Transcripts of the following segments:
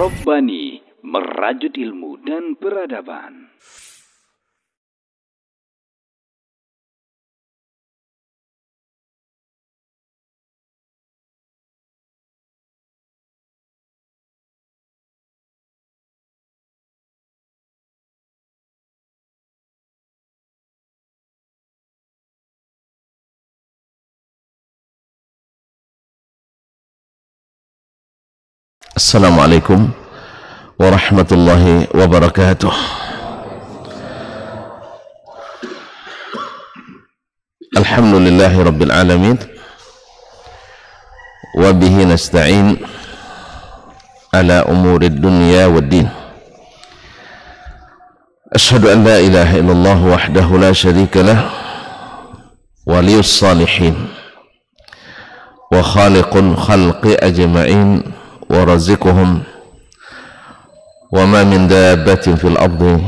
Robbani, merajut ilmu dan peradaban. Assalamualaikum warahmatullahi wabarakatuh. Alhamdulillahi rabbil alamin, wa bihi nasta'in ala umurid dunya waddin. Ashhadu an la ilaha illallah wahdahu la syarika lah, waliyus salihin wa khaliqul khalqi ajma'in wa razikuhum wa ma min dabbatin fil ardi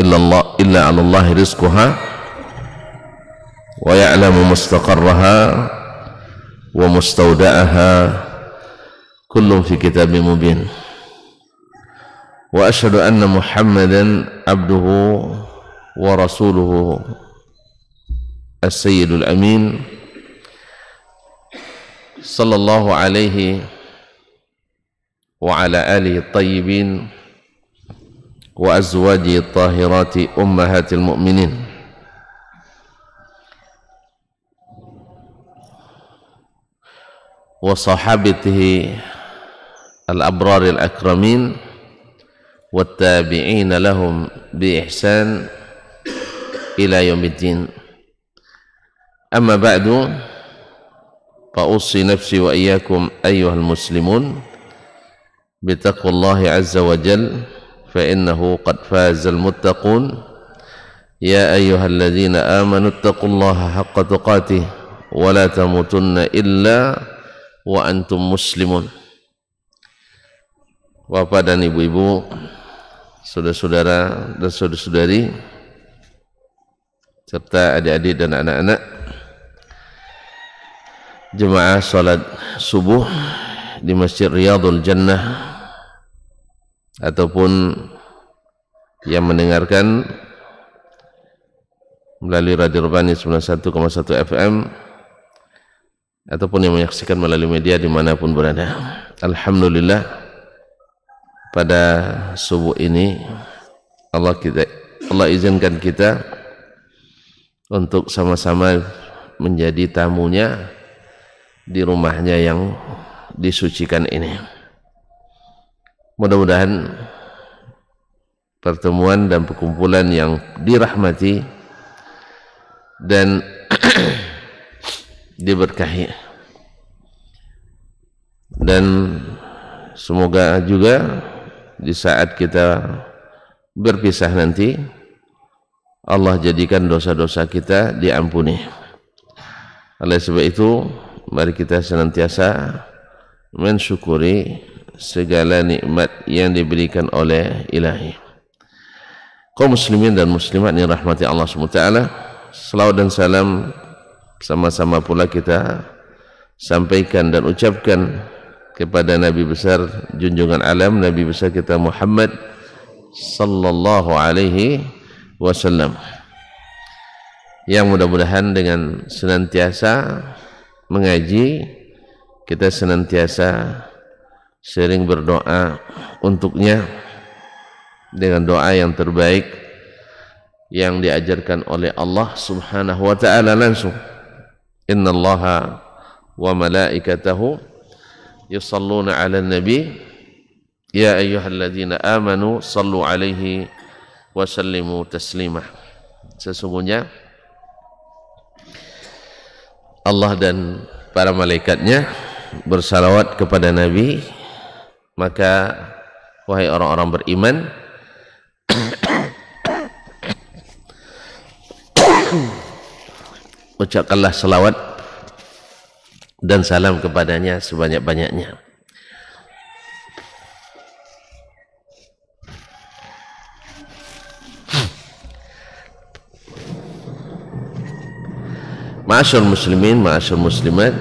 illa 'ala Allah rizquha wa ya'lamu mustaqarraha wa mustawda'aha kullun fi kitabim mubin. Wa asyhadu anna Muhammadan abduhu wa rasuluhu as-sayyidul amin sallallahu alaihi wa ala alihi at-tayyibin wa azwajihi at-tahirati ummahatil mu'minin wa sahabatihi al-abraril akramin wat tabi'ina lahum bi ihsan ila yaumiddin. Amma ba'du, fa ussi nafsi wa iyyakum ayyuhal muslimun bitaqwallahi azza wa jal fa innahu qad fazal muttaqun. Ya ayyuhalladzina amanu taqullaha haqqa tuqatih wa la tamutunna illa wa antum muslimun. Bapak dan ibu-ibu, saudara-saudara dan saudari-saudari, serta adik-adik dan anak-anak jemaah salat subuh di Masjid Riyadhul Jannah ataupun yang mendengarkan melalui Radio Robbani 91,1 FM ataupun yang menyaksikan melalui media dimanapun berada. Alhamdulillah, pada subuh ini Allah izinkan kita untuk sama-sama menjadi tamunya di rumahnya yang disucikan ini. Mudah-mudahan pertemuan dan perkumpulan yang dirahmati dan diberkahi, dan semoga juga di saat kita berpisah nanti Allah jadikan dosa-dosa kita diampuni. Oleh sebab itu, mari kita senantiasa mensyukuri segala nikmat yang diberikan oleh Ilahi. Kaum muslimin dan muslimat yang rahmati Allah SWT, selawat dan salam sama-sama pula kita sampaikan dan ucapkan kepada Nabi besar junjungan alam, Nabi besar kita Muhammad sallallahu alaihi wasallam, yang mudah-mudahan dengan senantiasa mengaji kita senantiasa sering berdoa untuknya dengan doa yang terbaik yang diajarkan oleh Allah Subhanahu wa ta'ala langsung. Innallaha wa malaikatahu yusalluna 'alan nabi ya ayyuhalladzina amanu sallu 'alaihi wa sallimu taslima. Sesungguhnya Allah dan para malaikatnya bersalawat kepada Nabi, maka wahai orang-orang beriman, ucapkanlah salawat dan salam kepadanya sebanyak-banyaknya. Ma'asyar muslimin, ma'asyar muslimat,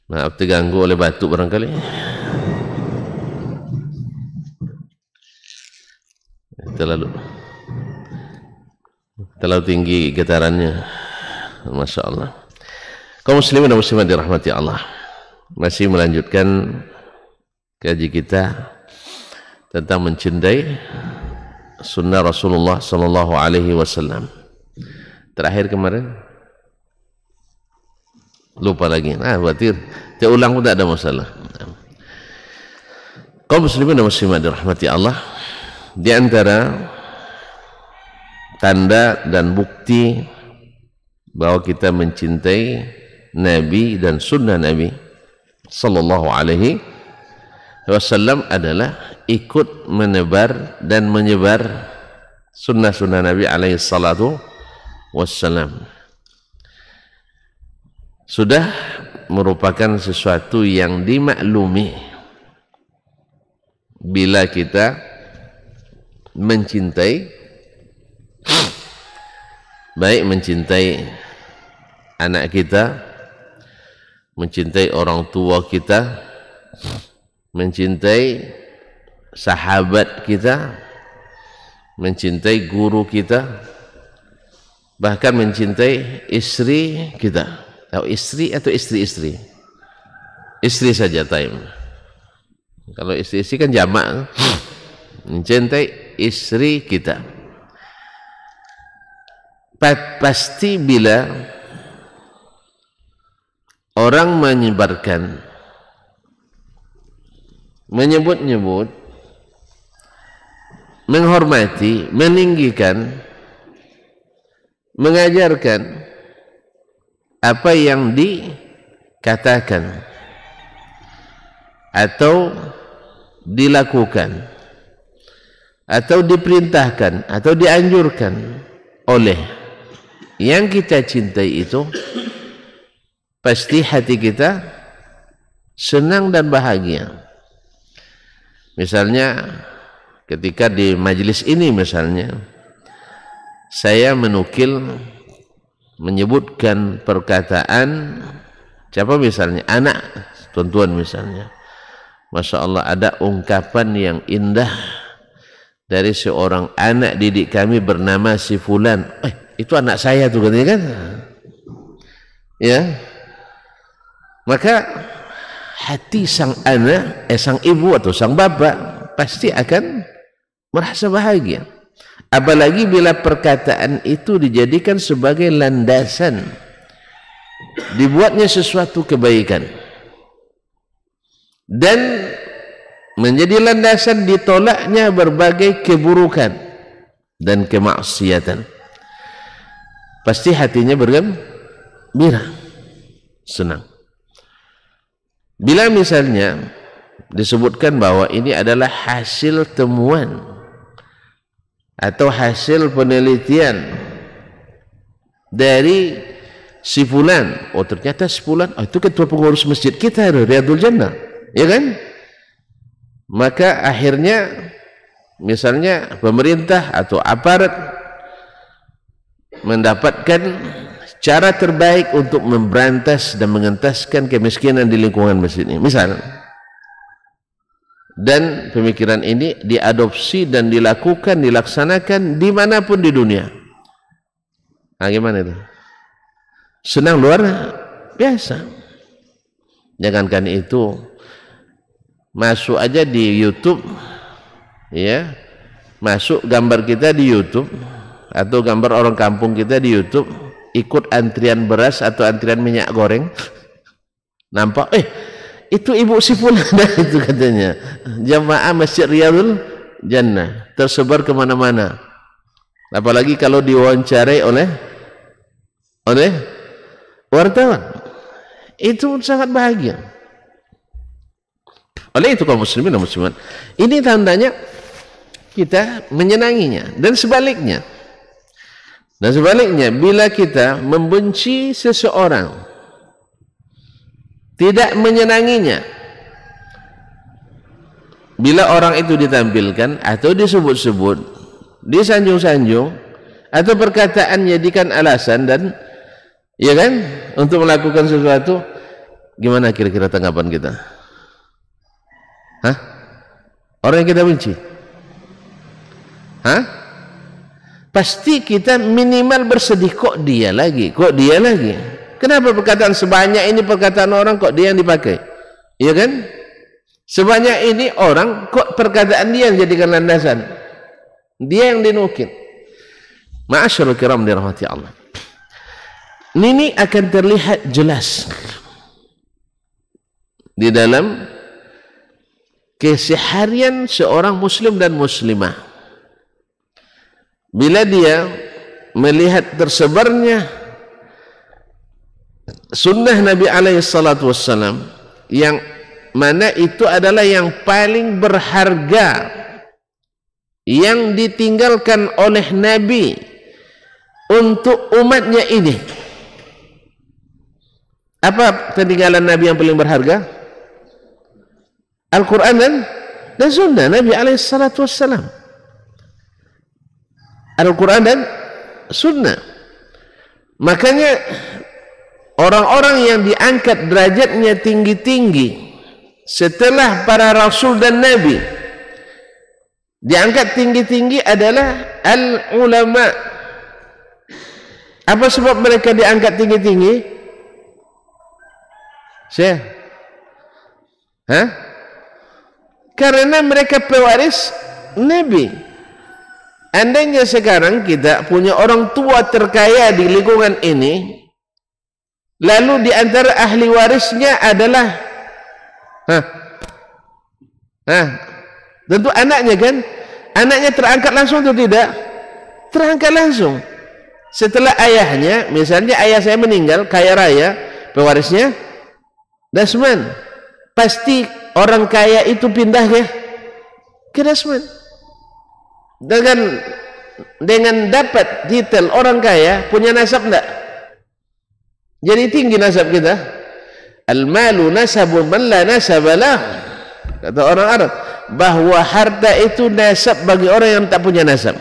Maaf terganggu oleh batuk barangkali. Terlalu tinggi getarannya. Masya Allah. Kaum muslimin dan muslimat dirahmati Allah, masih melanjutkan kaji kita tentang mencintai sunnah Rasulullah sallallahu alaihi wasallam. Terakhir kemarin lupa lagi. Berarti saya ulang pun tak ada masalah. Kaum muslimin dan muslimat dirahmati Allah, di antara tanda dan bukti bahwa kita mencintai Nabi dan sunnah Nabi sallallahu alaihi wasallam adalah ikut menebar dan menyebar sunnah-sunnah Nabi alaihi salatu wassalam. Sudah merupakan sesuatu yang dimaklumi bila kita mencintai, baik mencintai anak kita, mencintai orang tua kita, mencintai sahabat kita, mencintai guru kita, bahkan mencintai istri kita. Istri atau istri-istri? Istri saja time. Kalau istri-istri kan jamak. Mencintai istri kita. Pasti bila orang menyebarkan, menyebut-nyebut, menghormati, meninggikan, mengajarkan apa yang dikatakan atau dilakukan atau diperintahkan atau dianjurkan oleh yang kita cintai itu, pasti hati kita senang dan bahagia. Misalnya ketika di majelis ini misalnya saya menyebutkan perkataan siapa misalnya, anak tuan-tuan misalnya, Masya Allah ada ungkapan yang indah dari seorang anak didik kami bernama si Fulan. Itu anak saya tuh katanya kan, ya. Maka hati sang anak, sang ibu atau sang bapak pasti akan merasa bahagia. Apalagi bila perkataan itu dijadikan sebagai landasan dibuatnya sesuatu kebaikan dan menjadi landasan ditolaknya berbagai keburukan dan kemaksiatan, pasti hatinya bergembira, senang. Bila misalnya disebutkan bahwa ini adalah hasil temuan atau hasil penelitian dari si Fulan, ternyata si Fulan itu ketua pengurus masjid kita Riyadul Jannah, ya kan? Maka akhirnya misalnya pemerintah atau aparat mendapatkan cara terbaik untuk memberantas dan mengentaskan kemiskinan di lingkungan masjid ini misalnya, dan pemikiran ini diadopsi dan dilaksanakan dimanapun di dunia. Gimana itu? Senang luar biasa. Jangankan itu, masuk aja di YouTube, ya, masuk gambar kita di YouTube atau gambar orang kampung kita di YouTube, ikut antrian beras atau antrian minyak goreng, nampak, itu ibu si Fulan itu katanya, jamaah Masjid Riyadul Jannah, tersebar kemana-mana. Apalagi kalau diwawancarai oleh wartawan, itu sangat bahagia. Oleh itu kaum muslimin dan muslimat, ini tandanya kita menyenanginya. Dan sebaliknya, bila kita membenci seseorang, tidak menyenanginya, bila orang itu ditampilkan atau disebut-sebut, disanjung-sanjung, atau perkataan jadikan alasan dan, ya kan, untuk melakukan sesuatu, Gimana kira-kira tanggapan kita? Hah? Orang yang kita benci? Hah? Pasti kita minimal bersedih, kok dia lagi, kok dia lagi. Kenapa perkataan sebanyak ini perkataan orang kok dia yang dipakai? Iya kan? Sebanyak ini orang kok perkataan dia yang jadikan landasan, dia yang dinukil. Ma'asyarul kiram dirahmati Allah, ini akan terlihat jelas di dalam keseharian seorang muslim dan muslimah. Bila dia melihat tersebarnya sunnah Nabi alaihi salatu wassalam, yang mana itu adalah yang paling berharga yang ditinggalkan oleh Nabi untuk umatnya ini. Apa peninggalan Nabi yang paling berharga? Al-Quran dan sunnah Nabi alaihi salatu wassalam. Al-Quran dan sunnah. Makanya orang-orang yang diangkat derajatnya tinggi-tinggi setelah para rasul dan nabi, diangkat tinggi-tinggi adalah al-ulama. Apa sebab mereka diangkat tinggi-tinggi? Syekh? Hah? Karena mereka pewaris nabi. Andainya sekarang kita punya orang tua terkaya di lingkungan ini, lalu di antara ahli warisnya adalah tentu anaknya kan? Anaknya terangkat langsung atau tidak? Terangkat langsung. Setelah ayahnya, misalnya ayah saya meninggal, kaya raya, pewarisnya Dasman. Pasti orang kaya itu pindah ke Dasman. Dengan dapat titel orang kaya, punya nasab enggak? Jadi tinggi nasab kita. Al-malu nasabu man la nasabalah, kata orang Arab, bahwa harta itu nasab bagi orang yang tak punya nasab.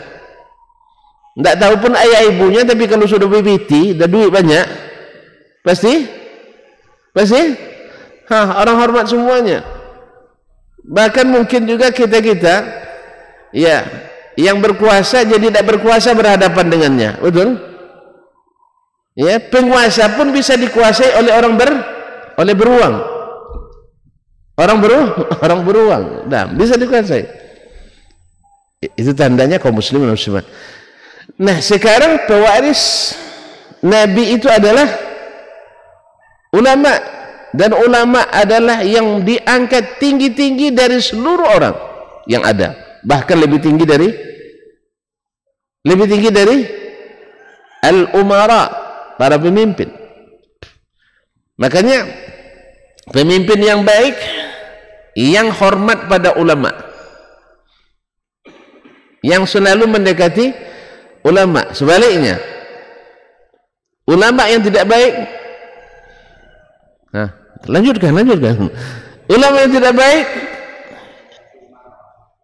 Enggak tahu pun ayah ibunya, tapi kalau sudah bibiti dan duit banyak, pasti orang hormat semuanya. Bahkan mungkin juga kita ya, yang berkuasa jadi tidak berkuasa berhadapan dengannya, betul? Ya, penguasa pun bisa dikuasai oleh oleh beruang. Orang beruang, nah, bisa dikuasai. Itu tandanya kaum muslimin dan muslimat. Nah, sekarang pewaris Nabi itu adalah ulama, dan ulama adalah yang diangkat tinggi-tinggi dari seluruh orang yang ada, bahkan lebih tinggi dari al-umara, para pemimpin. Makanya pemimpin yang baik yang hormat pada ulama, yang selalu mendekati ulama. Sebaliknya, ulama yang tidak baik, lanjutkan. Ulama yang tidak baik,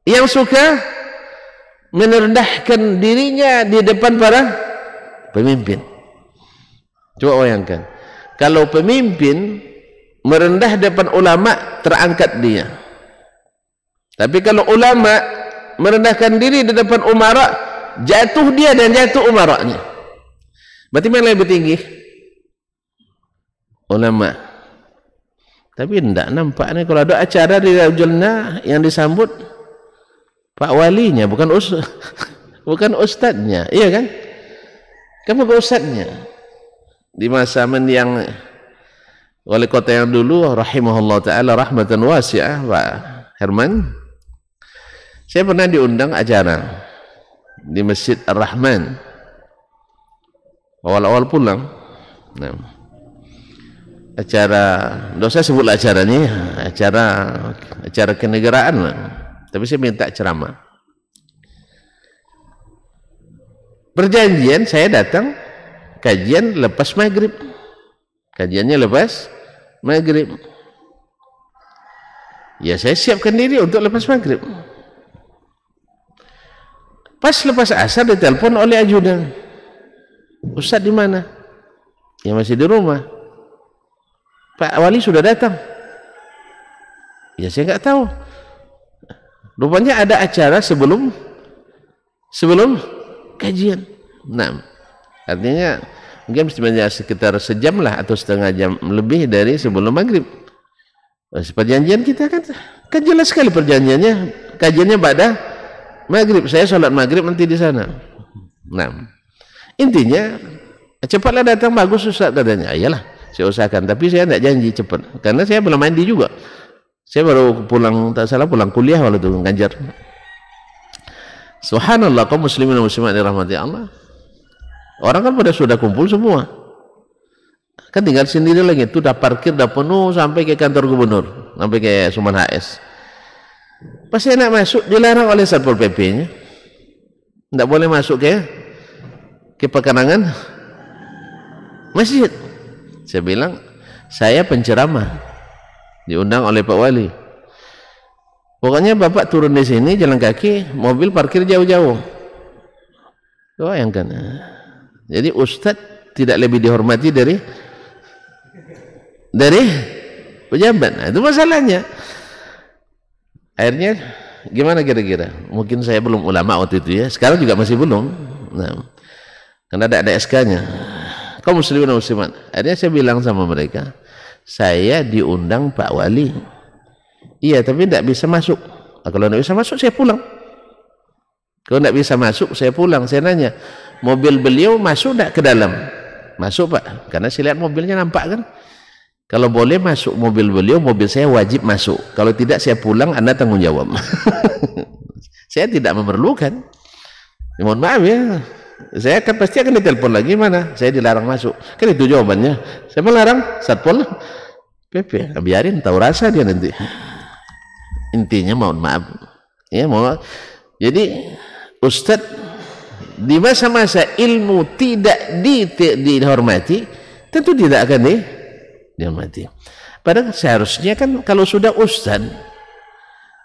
yang suka merendahkan dirinya di depan para pemimpin. Coba bayangkan, kalau pemimpin merendah depan ulama, terangkat dia. Tapi kalau ulama merendahkan diri di depan umara, jatuh dia dan jatuh umaranya. Berarti mana yang lebih tinggi? Ulama. Tapi tidak nampak nih, kalau ada acara di Rajulna yang disambut Pak Walinya, bukan ustadznya, iya kan? Kamu ke ustadznya. Di masa yang wali kota yang dulu, rahimahullah ta'ala rahmatan wasi'ah, Pak Herman, saya pernah diundang acara di Masjid Ar-Rahman awal-awal pulang. Nah, acara, tidak usah sebutlah acaranya, acara kenegaraan lah. Tapi saya minta ceramah. Perjanjian saya datang kajian lepas maghrib. Kajiannya lepas maghrib. Ya, saya siapkan diri untuk lepas maghrib. Pas lepas asar ditelepon oleh ajudan. Ustaz di mana? Ya, masih di rumah. Pak Wali sudah datang. Ya saya nggak tahu. Rupanya ada acara sebelum kajian. Nah, artinya mungkin sekitar sejam lah atau setengah jam lebih dari sebelum maghrib. Perjanjian kita kan jelas sekali perjanjiannya. Kajiannya pada maghrib. Saya sholat maghrib nanti di sana. Nah, intinya cepatlah datang, bagus Ustaz katanya. Iyalah, saya usahakan, tapi saya tidak janji cepat karena saya belum mandi juga. Saya baru pulang, tak salah pulang kuliah waktu itu ngajar. Subhanallah, kaum muslimin dan muslimat dirahmati Allah. Orang kan pada sudah kumpul semua. Kan tinggal sendiri lagi, itu udah parkir, udah penuh sampai ke kantor gubernur, sampai ke Suman HS. Pas saya nak masuk, dilarang oleh Satpol PP-nya. Tidak boleh masuk ke pekarangan masjid. Saya bilang, saya penceramah, diundang oleh Pak Wali. Pokoknya Bapak turun di sini, jalan kaki, mobil parkir jauh-jauh. Bayangkan. Jadi Ustadz tidak lebih dihormati dari pejabat. Nah, itu masalahnya. Akhirnya gimana kira-kira? Mungkin saya belum ulama waktu itu ya. Sekarang juga masih belum. Nah, karena ada SK-nya. Kaum muslimin dan muslimat. Akhirnya saya bilang sama mereka, saya diundang Pak Wali. Iya, tapi tidak bisa masuk. Kalau tidak bisa masuk, saya pulang. Kalau tidak bisa masuk, saya pulang. Saya nanya, mobil beliau masuk tidak ke dalam? Masuk Pak, karena saya lihat mobilnya nampak kan. Kalau boleh masuk mobil beliau, mobil saya wajib masuk. Kalau tidak, saya pulang, Anda tanggung jawab. Saya tidak memerlukan. Ya, mohon maaf ya. Saya akan pasti akan ditelepon lagi, mana saya dilarang masuk. Kan itu jawabannya. Saya melarang Satpol PP. Biarin, tahu rasa dia nanti. Intinya mohon maaf. Ya, mohon maaf. Jadi Ustadz di masa-masa ilmu tidak dihormati, tentu tidak akan dihormati. Padahal seharusnya kan kalau sudah Ustadz,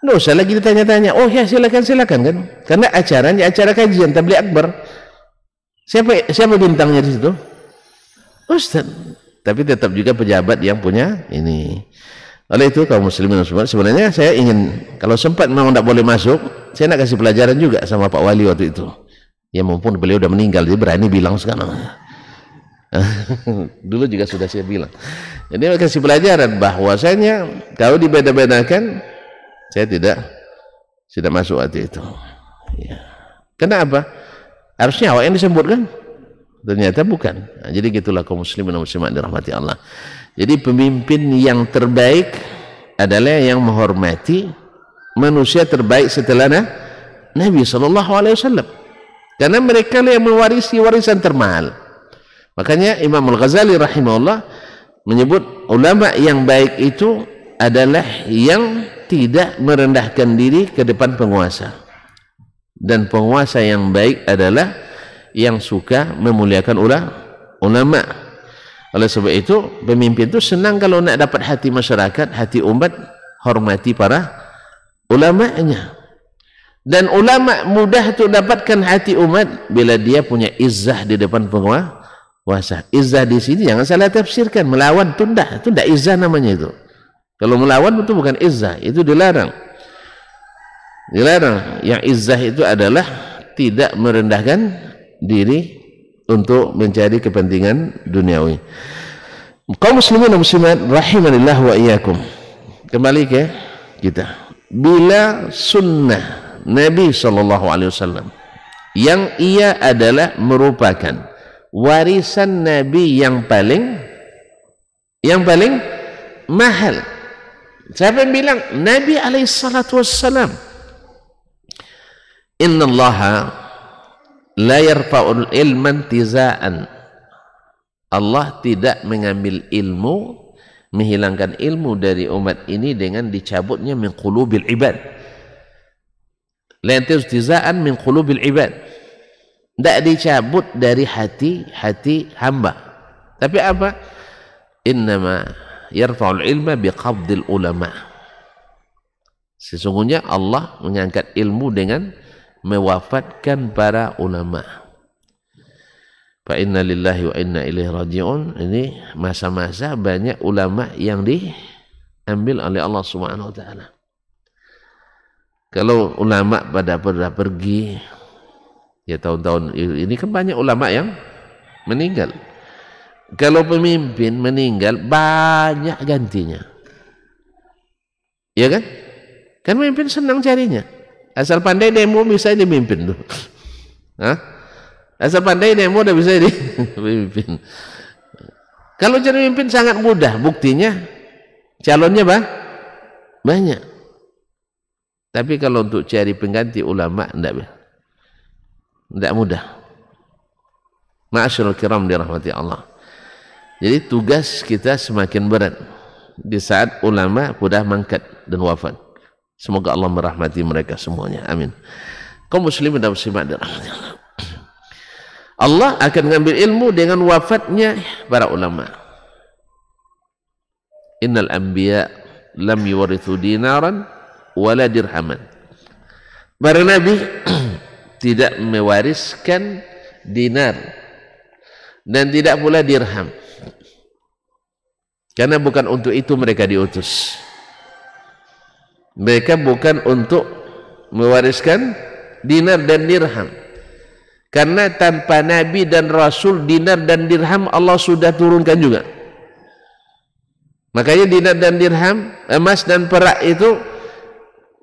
nggak usah lagi ditanya-tanya. Oh ya silakan kan. Karena acaranya acara kajian tabligh akbar. Siapa bintangnya di situ? Ustadz. Tapi tetap juga pejabat yang punya ini. Oleh itu kaum muslimin sebenarnya saya ingin, kalau sempat memang tidak boleh masuk, saya nak kasih pelajaran juga sama Pak Wali waktu itu. Ya mumpun beliau udah meninggal, dia berani bilang sekarang. Dulu juga sudah saya bilang. Jadi kasih pelajaran bahwasanya kalau dibeda-bedakan, saya tidak masuk waktu itu. Ya. Kenapa? Harusnya awak yang disebutkan, ternyata bukan. Nah, jadi gitulah kaum muslimin dan muslimat dirahmati Allah. Jadi pemimpin yang terbaik adalah yang menghormati manusia terbaik setelah Nabi SAW. Karena mereka yang mewarisi warisan termahal. Makanya Imam Al-Ghazali rahimahullah menyebut ulama yang baik itu adalah yang tidak merendahkan diri ke depan penguasa. Dan penguasa yang baik adalah yang suka memuliakan ulama. Oleh sebab itu pemimpin itu senang kalau nak dapat hati masyarakat, hati umat, hormati para ulamanya. Dan ulama mudah untuk dapatkan hati umat bila dia punya izzah di depan penguasa. Izzah di sini jangan salah tafsirkan, melawan itu tidak izzah namanya itu. Kalau melawan itu bukan izzah, itu dilarang. Yang izzah itu adalah tidak merendahkan diri untuk mencari kepentingan duniawi. Kaum muslimin dan muslimat rahimanillah wa iyyakum. Kembali ke kita. Bila sunnah Nabi SAW yang ia adalah merupakan warisan Nabi yang paling mahal. Siapa yang bilang? Nabi SAW. Inna Allaha la yarfa'ul ilman tizaan. Allah tidak mengambil ilmu, menghilangkan ilmu dari umat ini dengan dicabutnya min qulubil ibad. La tizaan min qulubil ibad. Tidak dicabut dari hati hamba. Tapi apa? Innama yarfa'ul ilma biqabdil ulama. Sesungguhnya Allah mengangkat ilmu dengan mewafatkan para ulama. Fa inna lillahi wa inna ilaihi raji'un. Ini masa-masa banyak ulama yang diambil oleh Allah Subhanahu wa taala. Kalau ulama pada pergi, ya tahun-tahun ini kan banyak ulama yang meninggal. Kalau pemimpin meninggal, banyak gantinya. Ya kan? Kan pemimpin senang carinya. Asal pandai demo bisa dipimpin tuh. Hah? Asal pandai demo udah bisa dipimpin. Kalau jadi pemimpin sangat mudah, buktinya calonnya banyak. Tapi kalau untuk cari pengganti ulama enggak mudah. Ma'asyiral kiram dirahmati Allah. Jadi tugas kita semakin berat di saat ulama sudah mangkat dan wafat. Semoga Allah merahmati mereka semuanya. Amin. Kaum muslimin dan muslimat dirahmati Allah. Allah akan mengambil ilmu dengan wafatnya para ulama. Innal anbiya lam yuwarithu dinaran wala dirhaman. Para nabi tidak mewariskan dinar dan tidak pula dirham. Karena bukan untuk itu mereka diutus. Mereka bukan untuk mewariskan dinar dan dirham. Karena tanpa nabi dan rasul, dinar dan dirham Allah sudah turunkan juga. Makanya dinar dan dirham, emas dan perak itu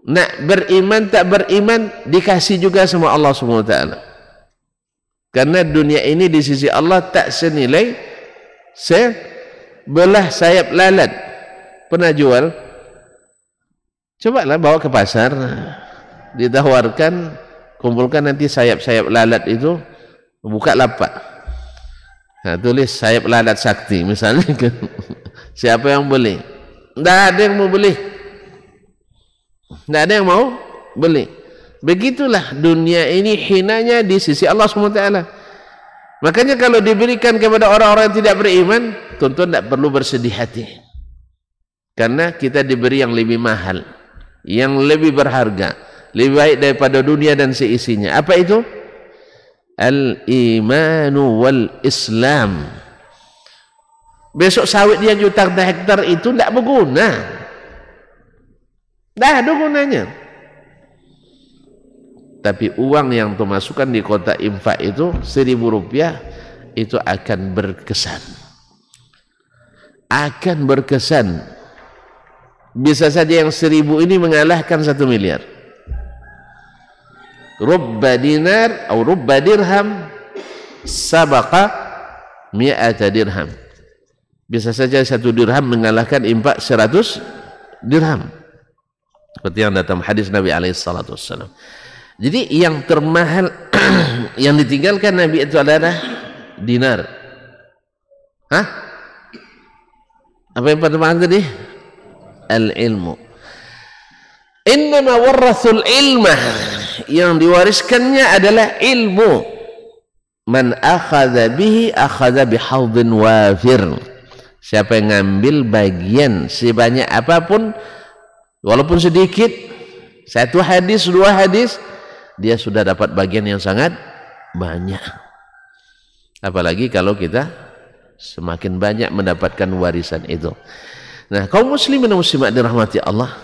nak beriman tak beriman dikasih juga sama Allah Subhanahu wa taala. Karena dunia ini di sisi Allah tak senilai sebelah sayap lalat. Pernah jual? Cobalah bawa ke pasar, ditawarkan, kumpulkan nanti sayap-sayap lalat itu, buka lapak. Nah, tulis sayap lalat sakti misalnya. Siapa yang beli? Tidak ada yang mau beli. Tidak ada yang mau beli. Begitulah dunia ini hinanya di sisi Allah SWT. Makanya kalau diberikan kepada orang-orang yang tidak beriman, tuan-tuan tidak perlu bersedih hati. Karena kita diberi yang lebih mahal, yang lebih berharga, lebih baik daripada dunia dan seisinya. Apa itu? Al-imanu wal-islam. Besok sawit dia juta hektar itu tidak berguna. Tidak ada gunanya. Tapi uang yang termasukkan di kotak infak itu 1.000 rupiah itu akan berkesan. Akan berkesan. Bisa saja yang 1.000 ini mengalahkan 1 miliar. Rubba dinar atau rubba dirham sabaqa mi'ata dirham. Bisa saja 1 dirham mengalahkan infak 100 dirham. Seperti yang datang hadis Nabi SAW. Jadi yang termahal yang ditinggalkan Nabi itu adalah dinar. Hah? Apa yang pertama tadi? Al-ilmu. Innama warathul ilmah. Yang diwariskannya adalah ilmu. Man akhadha bihi akhadha bihawdhin wafir. Siapa yang ngambil bagian sebanyak apapun, walaupun sedikit, 1 hadis, 2 hadis, dia sudah dapat bagian yang sangat banyak. Apalagi kalau kita semakin banyak mendapatkan warisan itu. Nah, kaum muslimin dan muslimat dirahmati Allah,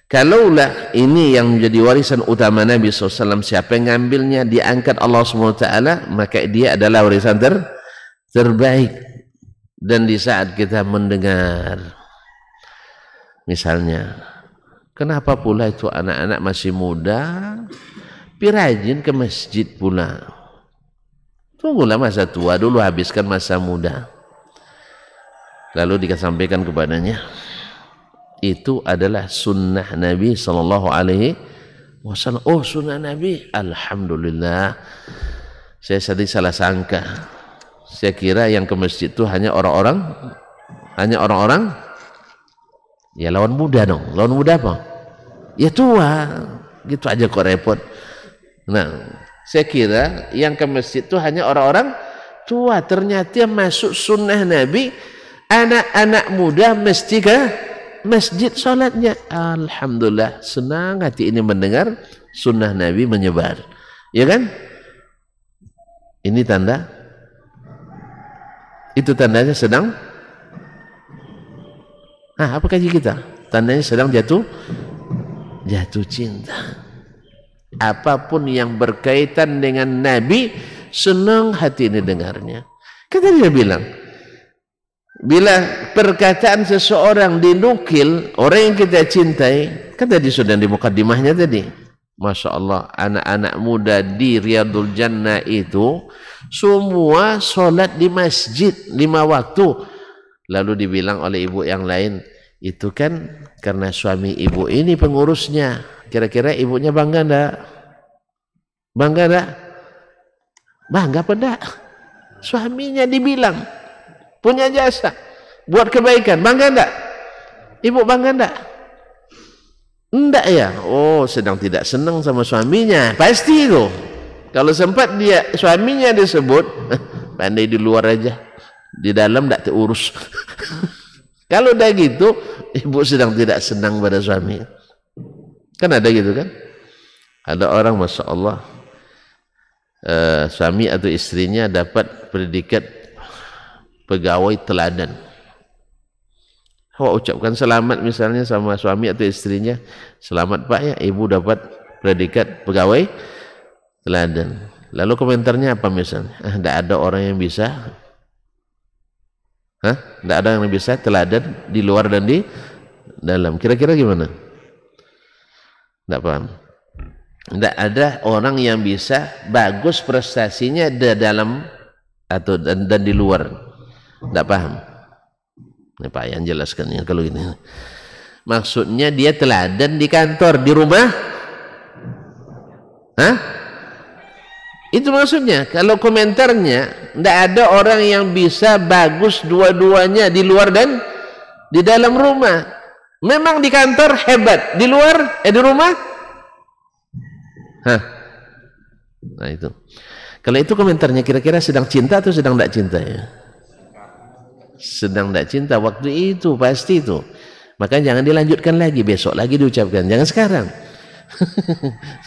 kalaulah ini yang menjadi warisan utama Nabi SAW, siapa yang ngambilnya diangkat Allah SWT, maka dia adalah warisan terbaik. Dan di saat kita mendengar, misalnya, kenapa pula itu anak-anak masih muda pirajin ke masjid pula? Tunggulah masa tua dulu, habiskan masa muda. Lalu disampaikan kepadanya, itu adalah sunnah Nabi SAW. Oh, sunnah Nabi, alhamdulillah. Saya tadi salah sangka. Saya kira yang ke masjid itu hanya orang-orang ya lawan muda dong. Lawan muda apa? Ya tua. Gitu aja kok repot. Nah, saya kira yang ke masjid itu hanya orang-orang tua. Ternyata masuk sunnah Nabi, anak-anak muda mesti ke masjid sholatnya. Alhamdulillah, senang hati ini mendengar sunnah Nabi menyebar. Ya kan? Ini tanda Itu tandanya sedang apa kaji kita? Tandanya sedang jatuh cinta. Apapun yang berkaitan dengan Nabi, senang hati ini dengarnya. Kata dia bilang, bila perkataan seseorang dinukil orang yang kita cintai, kan tadi sudah di mukaddimahnya tadi, Masya Allah, anak-anak muda di Riyadul Jannah itu semua sholat di masjid 5 waktu. Lalu dibilang oleh ibu yang lain, itu kan karena suami ibu ini pengurusnya. Kira-kira ibunya bangga enggak? Bangga enggak? Bangga apa enggak? Suaminya dibilang punya jasa, buat kebaikan, bangga enggak? Ibu bangga enggak? Enggak ya? Oh, sedang tidak senang sama suaminya. Pasti itu. Kalau sempat dia suaminya disebut, pandai di luar aja. Di dalam enggak terurus. Kalau udah gitu, ibu sedang tidak senang pada suami. Kan ada gitu kan? Ada orang, Masya Allah, suami atau istrinya dapat predikat pegawai teladan. Ucapkan selamat misalnya sama suami atau istrinya, selamat Pak ya, ibu dapat predikat pegawai teladan. Lalu komentarnya apa misalnya? Tidak ada orang yang bisa, tidak ada yang bisa teladan di luar dan di dalam. Kira-kira gimana? Tidak paham. Tidak ada orang yang bisa bagus prestasinya di dalam atau dan di luar. Tidak paham. Ini Pak yang jelaskan ya kalau ini. Maksudnya dia teladan di kantor, di rumah. Itu maksudnya. Kalau komentarnya, tidak ada orang yang bisa bagus dua-duanya di luar dan di dalam rumah. Memang di kantor hebat, di luar, di rumah. Nah itu. Kalau itu komentarnya kira-kira sedang cinta atau sedang tidak cinta ya? Sedang tidak cinta waktu itu, pasti itu. Makanya jangan dilanjutkan lagi, besok lagi diucapkan, jangan sekarang.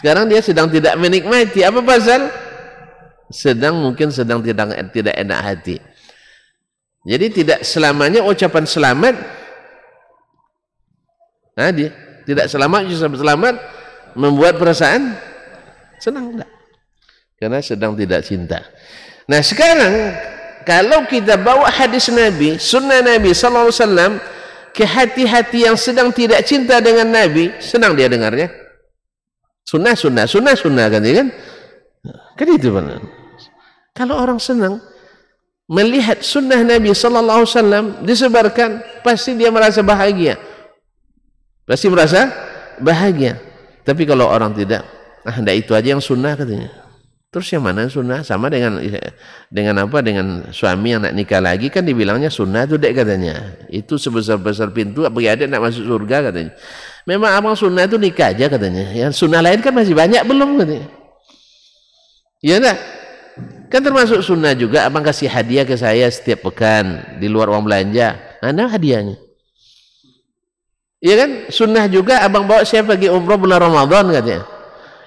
Sekarang dia sedang tidak menikmati. Apa pasal? Mungkin sedang tidak enak hati. Jadi tidak selamanya ucapan selamat. Dia tidak selamat membuat perasaan senang enggak? Karena sedang tidak cinta. Nah sekarang kalau kita bawa hadis Nabi, sunnah Nabi sallallahu alaihi wasallam ke hati-hati yang sedang tidak cinta dengan Nabi, senang dia dengarnya. Sunnah kan ya kan? Kan itu benar. Kalau orang senang melihat sunnah Nabi sallallahu alaihi wasallam disebarkan, pasti dia merasa bahagia. Pasti merasa bahagia. Tapi kalau orang tidak, enggak itu aja yang sunnah katanya. Terus yang mana sunnah? Sama dengan apa? Dengan suami yang nak nikah lagi kan dibilangnya sunnah itu dek katanya. Itu sebesar-besar pintu bagi adik nak masuk surga katanya. Memang abang sunnah itu nikah aja katanya. Yang sunnah lain kan masih banyak belum katanya. Ya enggak? Kan termasuk sunnah juga abang kasih hadiah ke saya setiap pekan di luar uang belanja. Nah hadiahnya. Iya kan? Sunnah juga abang bawa saya pergi umroh bulan Ramadan katanya.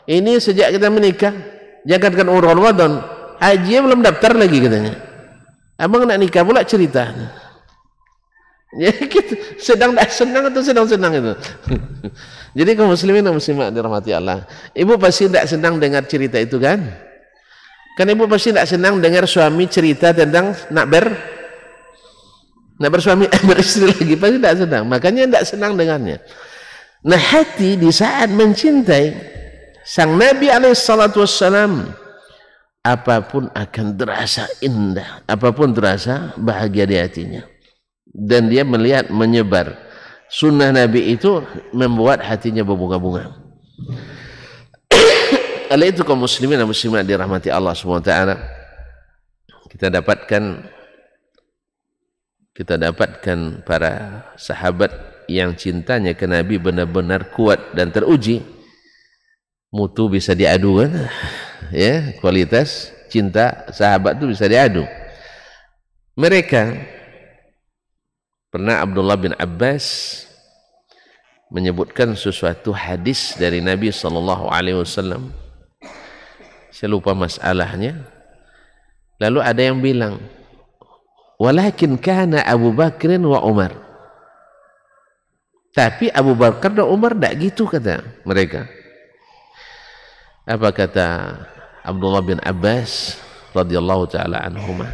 Ini sejak kita menikah, jangankan umroh Ramadan, haji belum daftar lagi katanya. Abang nak nikah pula cerita. Ya gitu, sedang tak senang atau sedang senang itu. Jadi kaum muslimin dan muslimat dirahmati Allah, ibu pasti tidak senang dengar cerita itu kan? Kan ibu pasti tidak senang dengar suami cerita tentang nak bersuami beristri lagi, pasti tidak senang. Makanya tidak senang dengannya. Nah hati di saat mencintai sang Nabi alaihissalam, apapun akan terasa indah, apapun terasa bahagia di hatinya. Dan dia melihat menyebar sunnah Nabi itu membuat hatinya berbunga-bunga. Oleh itu kaum muslimin dan muslimat dirahmati Allah SWT, kita dapatkan para sahabat yang cintanya ke Nabi benar-benar kuat dan teruji. Mutu bisa diadu kan? Ya, kualitas cinta sahabat itu bisa diadu. Mereka pernah Abdullah bin Abbas menyebutkan sesuatu hadis dari Nabi SAW. Saya lupa masalahnya. Lalu ada yang bilang, Walakin kana Abu Bakr wa Umar. Tapi Abu Bakar dan Umar tak gitu kata mereka. Apa kata Abdullah bin Abbas radhiyallahu taala anhuma?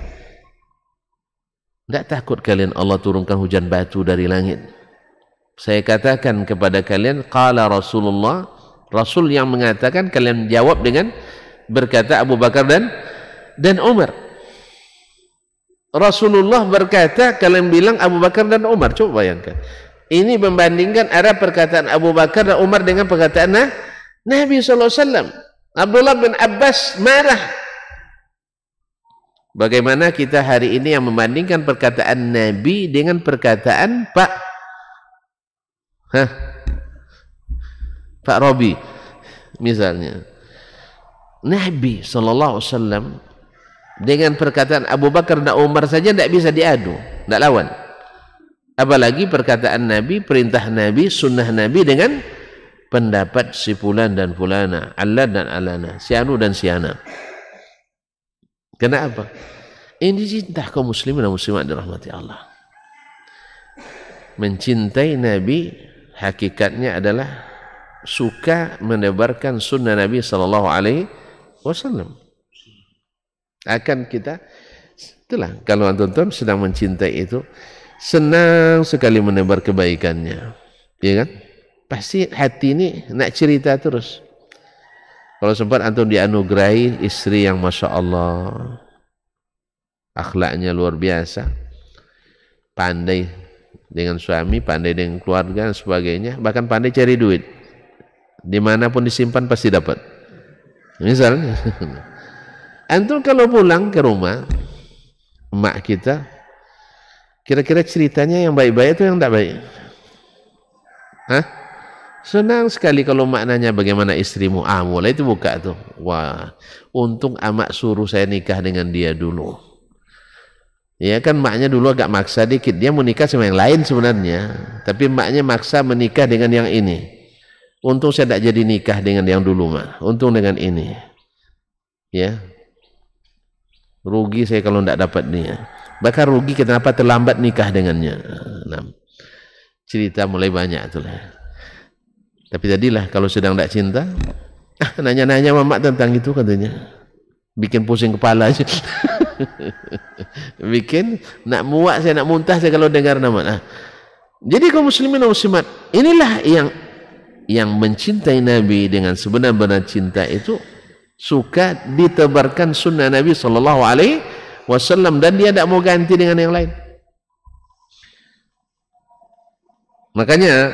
Tak takut kalian Allah turunkan hujan batu dari langit? Saya katakan kepada kalian, qala Rasulullah, Rasul yang mengatakan, kalian jawab dengan berkata Abu Bakar dan Umar. Rasulullah berkata, kalian bilang Abu Bakar dan Umar. Coba bayangkan. Ini membandingkan arah perkataan Abu Bakar dan Umar dengan perkataan Nabi SAW. Abdullah bin Abbas marah. Bagaimana kita hari ini yang membandingkan perkataan Nabi dengan perkataan Pak Robi misalnya. Nabi SAW dengan perkataan Abu Bakar dan Umar saja tidak bisa diadu, tidak lawan. Apalagi perkataan Nabi, perintah Nabi, sunnah Nabi dengan pendapat si fulan dan fulana, Allah dan alana, si anu dan si ana. Kenapa? Ini cinta kaum muslimin dan muslimat dirahmati Allah. Mencintai Nabi hakikatnya adalah suka menebarkan sunnah Nabi SAW. Akan kita, itulah kalau antum sedang mencintai itu, senang sekali menebar kebaikannya, ya kan? Pasti hati ini nak cerita terus. Kalau sempat antum dianugerahi istri yang masya Allah, akhlaknya luar biasa, pandai dengan suami, pandai dengan keluarga dan sebagainya, bahkan pandai cari duit, dimanapun disimpan pasti dapat. Misalnya, antum kalau pulang ke rumah emak kita, kira-kira ceritanya yang baik-baik itu yang tak baik? Senang sekali kalau mak nanya bagaimana istrimu. Mulai itu buka tuh. Wah, untung amak suruh saya nikah dengan dia dulu. Ya kan maknya dulu agak maksa dikit. Dia mau nikah sama yang lain sebenarnya. Tapi maknya maksa menikah dengan yang ini. Untung saya tak jadi nikah dengan yang dulu mak. Untung dengan ini. Ya. Rugi saya kalau tidak dapat dia. Bahkan rugi kenapa terlambat nikah dengannya. Nah, cerita mulai banyak itulah. Tapi tadilah kalau sedang tak cinta, nanya-nanya mamak tentang itu katanya. Bikin pusing kepala aja. Bikin nak muak saya, nak muntah saya kalau dengar nama. Jadi kaum muslimin dan muslimat, inilah yang mencintai Nabi dengan sebenar-benar cinta itu suka ditebarkan sunnah Nabi SAW dan dia tidak mau ganti dengan yang lain. Makanya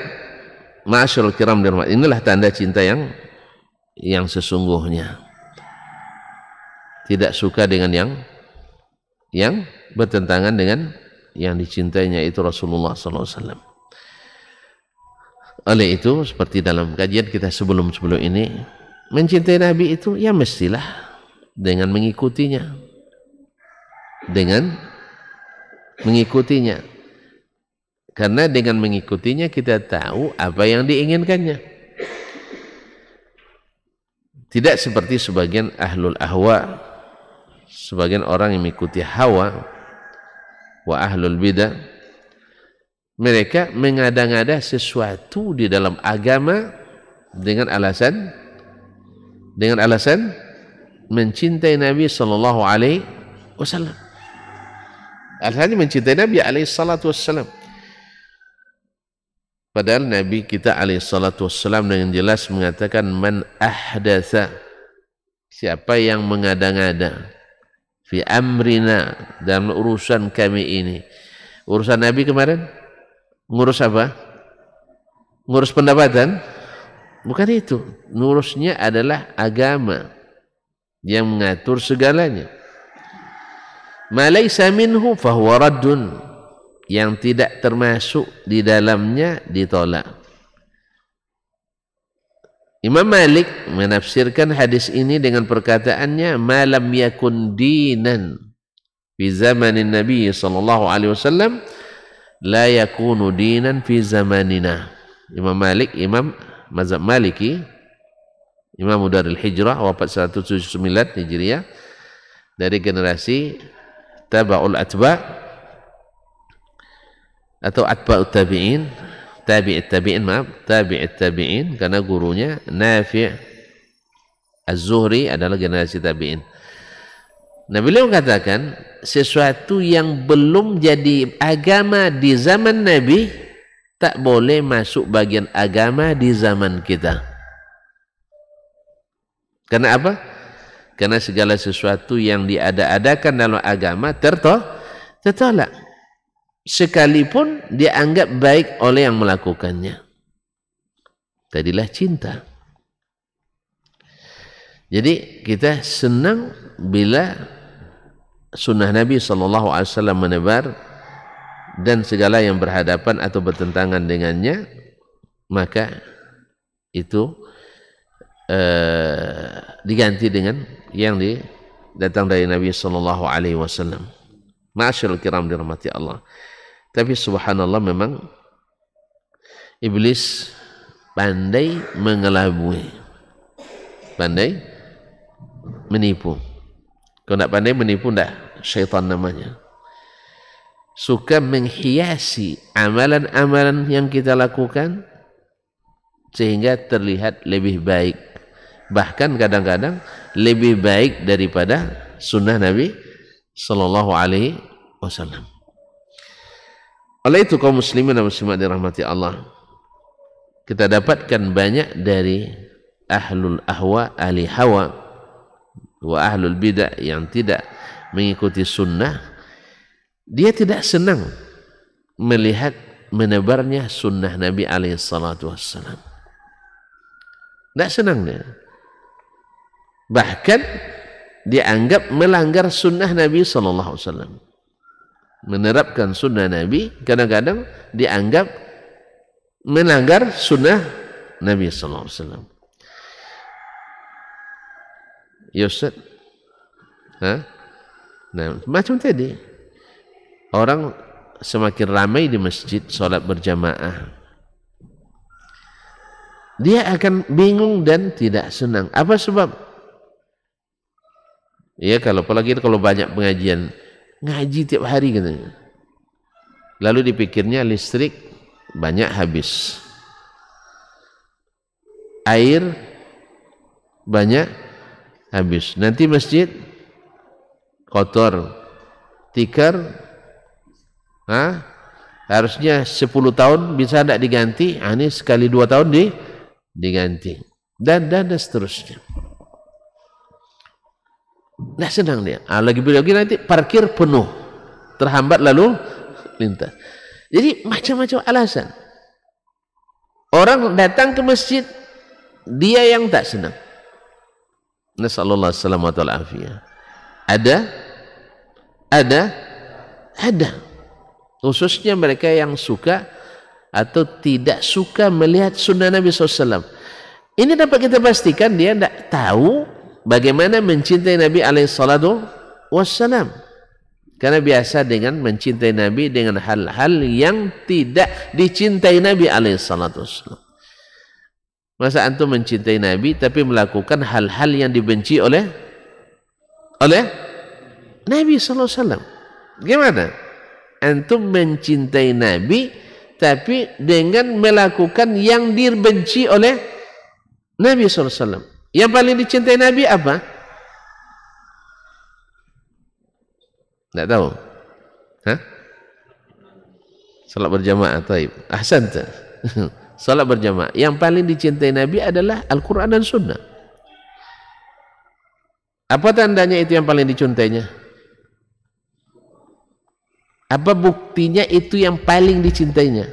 ma'asyarul kiram dirahmati, inilah tanda cinta yang sesungguhnya. Tidak suka dengan yang bertentangan dengan yang dicintainya itu Rasulullah SAW. Oleh itu, seperti dalam kajian kita sebelum ini, mencintai Nabi itu ya mestilah dengan mengikutinya. Dengan mengikutinya. Karena dengan mengikutinya kita tahu apa yang diinginkannya. Tidak seperti sebagian ahlul ahwa, sebagian orang yang mengikuti hawa wa ahlul bidah. Mereka mengada-ngada sesuatu di dalam agama dengan alasan mencintai Nabi sallallahu alaihi wasallam. Alasannya mencintai Nabi alaihi salatu wasallam. Padahal Nabi kita alaihi salatu wassalam dengan jelas mengatakan man ahdatsa, siapa yang mengada-ngada fi amrina, dalam urusan kami ini. Urusan Nabi kemarin ngurus apa? Ngurus pendapatan? Bukan itu. Ngurusnya adalah agama yang mengatur segalanya. Ma laysa minhu fahuwa raddun, yang tidak termasuk di dalamnya ditolak. Imam Malik menafsirkan hadis ini dengan perkataannya malam yakun dinan fi zamanin Nabi sallallahu alaihi wasallam la yakunu dinan fi zamanina. Imam Malik, imam mazhab Maliki, Imam Darul Hijrah, wafat 179 Hijriah, dari generasi tabaul atba, atau atba'ut tabi'in, tabi'it tabi'in, karena gurunya Nafi' Az-Zuhri adalah generasi tabi'in. Nah, beliau katakan sesuatu yang belum jadi agama di zaman Nabi tak boleh masuk bagian agama di zaman kita. Karena apa? Karena segala sesuatu yang diada-adakan dalam agama tertolak, sekalipun dianggap baik oleh yang melakukannya. Tadilah cinta. Jadi kita senang bila sunnah Nabi SAW menebar dan segala yang berhadapan atau bertentangan dengannya, maka itu diganti dengan yang datang dari Nabi SAW. Ma'asyiral kiram dirahmati Allah. Tapi subhanallah, memang iblis pandai mengelabui, pandai menipu. Kalau tidak pandai menipu, tidak, syaitan namanya. Suka menghiasi amalan-amalan yang kita lakukan sehingga terlihat lebih baik, bahkan kadang-kadang lebih baik daripada sunnah Nabi Sallallahu Alaihi Wasallam. Oleh itu kaum muslimin dan muslimat dirahmati Allah, kita dapatkan banyak dari ahlul ahwa, ahli hawa, wa ahlul bidah yang tidak mengikuti sunnah, dia tidak senang melihat menebarnya sunnah Nabi alaihi salatu wassalam. Tidak senang dia. Bahkan dianggap melanggar sunnah Nabi sallallahu alaihi wasallam. Menerapkan sunnah Nabi kadang-kadang dianggap melanggar sunnah Nabi sallallahu alaihi wasallam. Ya Ustaz, nah, macam tadi, orang semakin ramai di masjid solat berjamaah, dia akan bingung dan tidak senang. Apa sebab? Ya, apalagi kalau banyak pengajian, ngaji tiap hari katanya. Lalu dipikirnya listrik banyak habis, air banyak habis, nanti masjid kotor, tikar, harusnya 10 tahun bisa tidak diganti, ini sekali 2 tahun diganti, dan seterusnya. Tidak senang dia. Lagi nanti parkir penuh, terhambat lalu lintas. Jadi macam-macam alasan. Orang datang ke masjid, dia yang tak senang. Nasallallahu alaihi wasallam wa ta'ala. Ada. Khususnya mereka yang suka atau tidak suka melihat sunnah Nabi SAW. Ini dapat kita pastikan dia tidak tahu bagaimana mencintai Nabi SAW. Karena biasa dengan mencintai Nabi dengan hal-hal yang tidak dicintai Nabi SAW. Masa antum mencintai Nabi tapi melakukan hal-hal yang dibenci oleh Nabi SAW? Gimana? Antum mencintai Nabi tapi dengan melakukan yang dibenci oleh Nabi SAW. Yang paling dicintai Nabi apa? Tidak tahu. Salat berjamaah. Taib. Ahsanta. Salat berjamaah. Yang paling dicintai Nabi adalah Al-Quran dan Sunnah. Apa tandanya itu yang paling dicintainya? Apa buktinya itu yang paling dicintainya?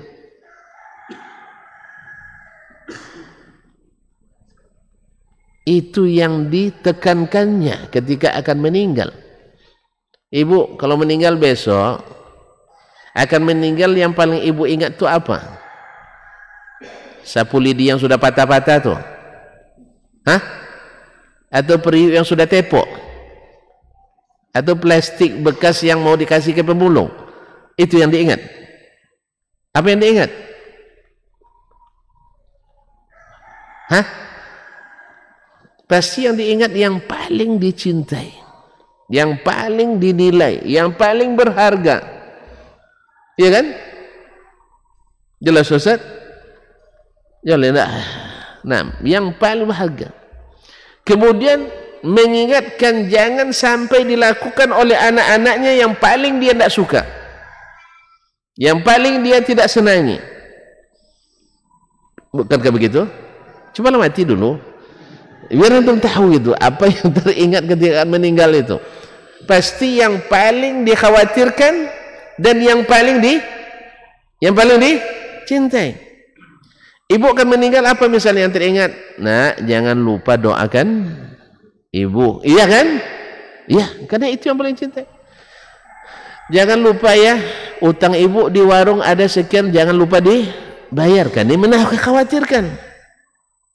Itu yang ditekankannya ketika akan meninggal. Ibu kalau meninggal besok akan meninggal, yang paling ibu ingat itu apa? Sapu lidi yang sudah patah-patah tuh? Atau periuk yang sudah tepok? Atau plastik bekas yang mau dikasih ke pemulung? Itu yang diingat. Apa yang diingat? Pasti yang diingat yang paling dicintai, yang paling dinilai, yang paling berharga. Iya kan? Jelas Ustaz? Jelas tak? Nah, yang paling bahagia. Kemudian mengingatkan jangan sampai dilakukan oleh anak-anaknya yang paling dia tidak suka, yang paling dia tidak senangi. Bukankah begitu? Cobalah mati dulu, biar antum tahu itu apa yang teringat ketika meninggal itu. Pasti yang paling dikhawatirkan dan yang paling dicintai. Ibu akan meninggal, apa misalnya yang teringat? Nah, jangan lupa doakan ibu. Iya kan? Iya, karena itu yang paling cintai. Jangan lupa ya, utang ibu di warung ada sekian, jangan lupa dibayarkan. Ini mengkhawatirkan.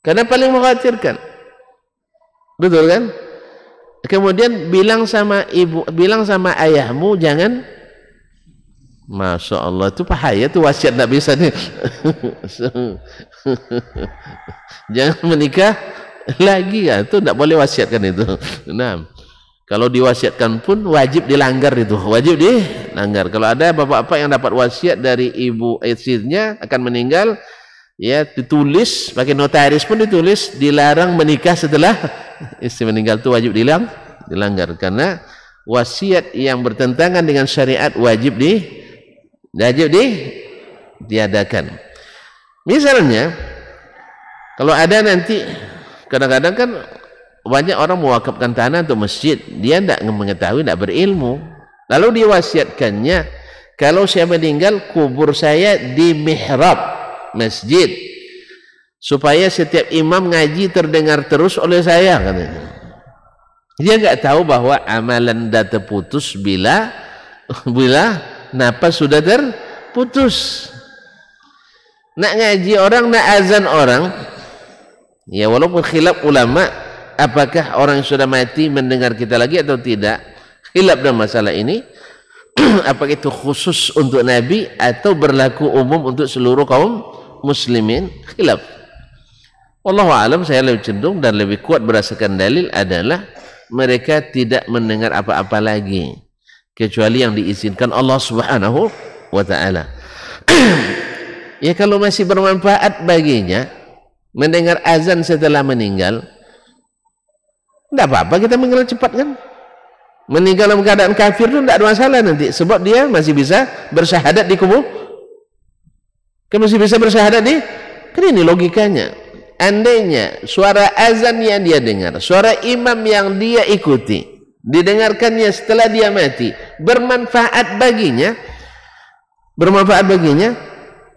Karena paling mengkhawatirkan. Betul kan? Kemudian bilang sama ibu, bilang sama ayahmu jangan. Masya Allah, itu bahaya tuh, wasiat tak bisa nih. Jangan menikah lagi ya, itu tidak boleh wasiatkan itu. Nah, kalau diwasiatkan pun wajib dilanggar itu, wajib dilanggar. Kalau ada bapak-bapak yang dapat wasiat dari ibu istrinya akan meninggal, ya ditulis pakai notaris pun ditulis dilarang menikah setelah istri meninggal, itu wajib dilanggar karena wasiat yang bertentangan dengan syariat wajib diadakan. Misalnya kalau ada nanti, kadang-kadang kan banyak orang mewakafkan tanah untuk masjid, dia tidak mengetahui, tidak berilmu, lalu diwasiatkannya, kalau saya meninggal kubur saya di mihrab masjid supaya setiap imam ngaji terdengar terus oleh saya, katanya. Dia nggak tahu bahwa amalan dah terputus bila napas sudah terputus. Nak ngaji orang, nak azan orang, ya walaupun khilaf ulama apakah orang yang sudah mati mendengar kita lagi atau tidak, khilaf dalam masalah ini. Apakah itu khusus untuk Nabi atau berlaku umum untuk seluruh kaum muslimin, khilaf. Wallahu a'lam, saya lebih cenderung dan lebih kuat berdasarkan dalil adalah mereka tidak mendengar apa-apa lagi kecuali yang diizinkan Allah Subhanahu wa ta'ala. Ya kalau masih bermanfaat baginya mendengar azan setelah meninggal, tidak apa-apa kita meninggal cepat kan. Meninggal dalam keadaan kafir itu tidak ada masalah nanti, sebab dia masih bisa bersyahadat di kubur. Kan masih bisa bersyahadat di, kan ini logikanya. Andainya suara azan yang dia dengar, suara imam yang dia ikuti, didengarkannya setelah dia mati, bermanfaat baginya,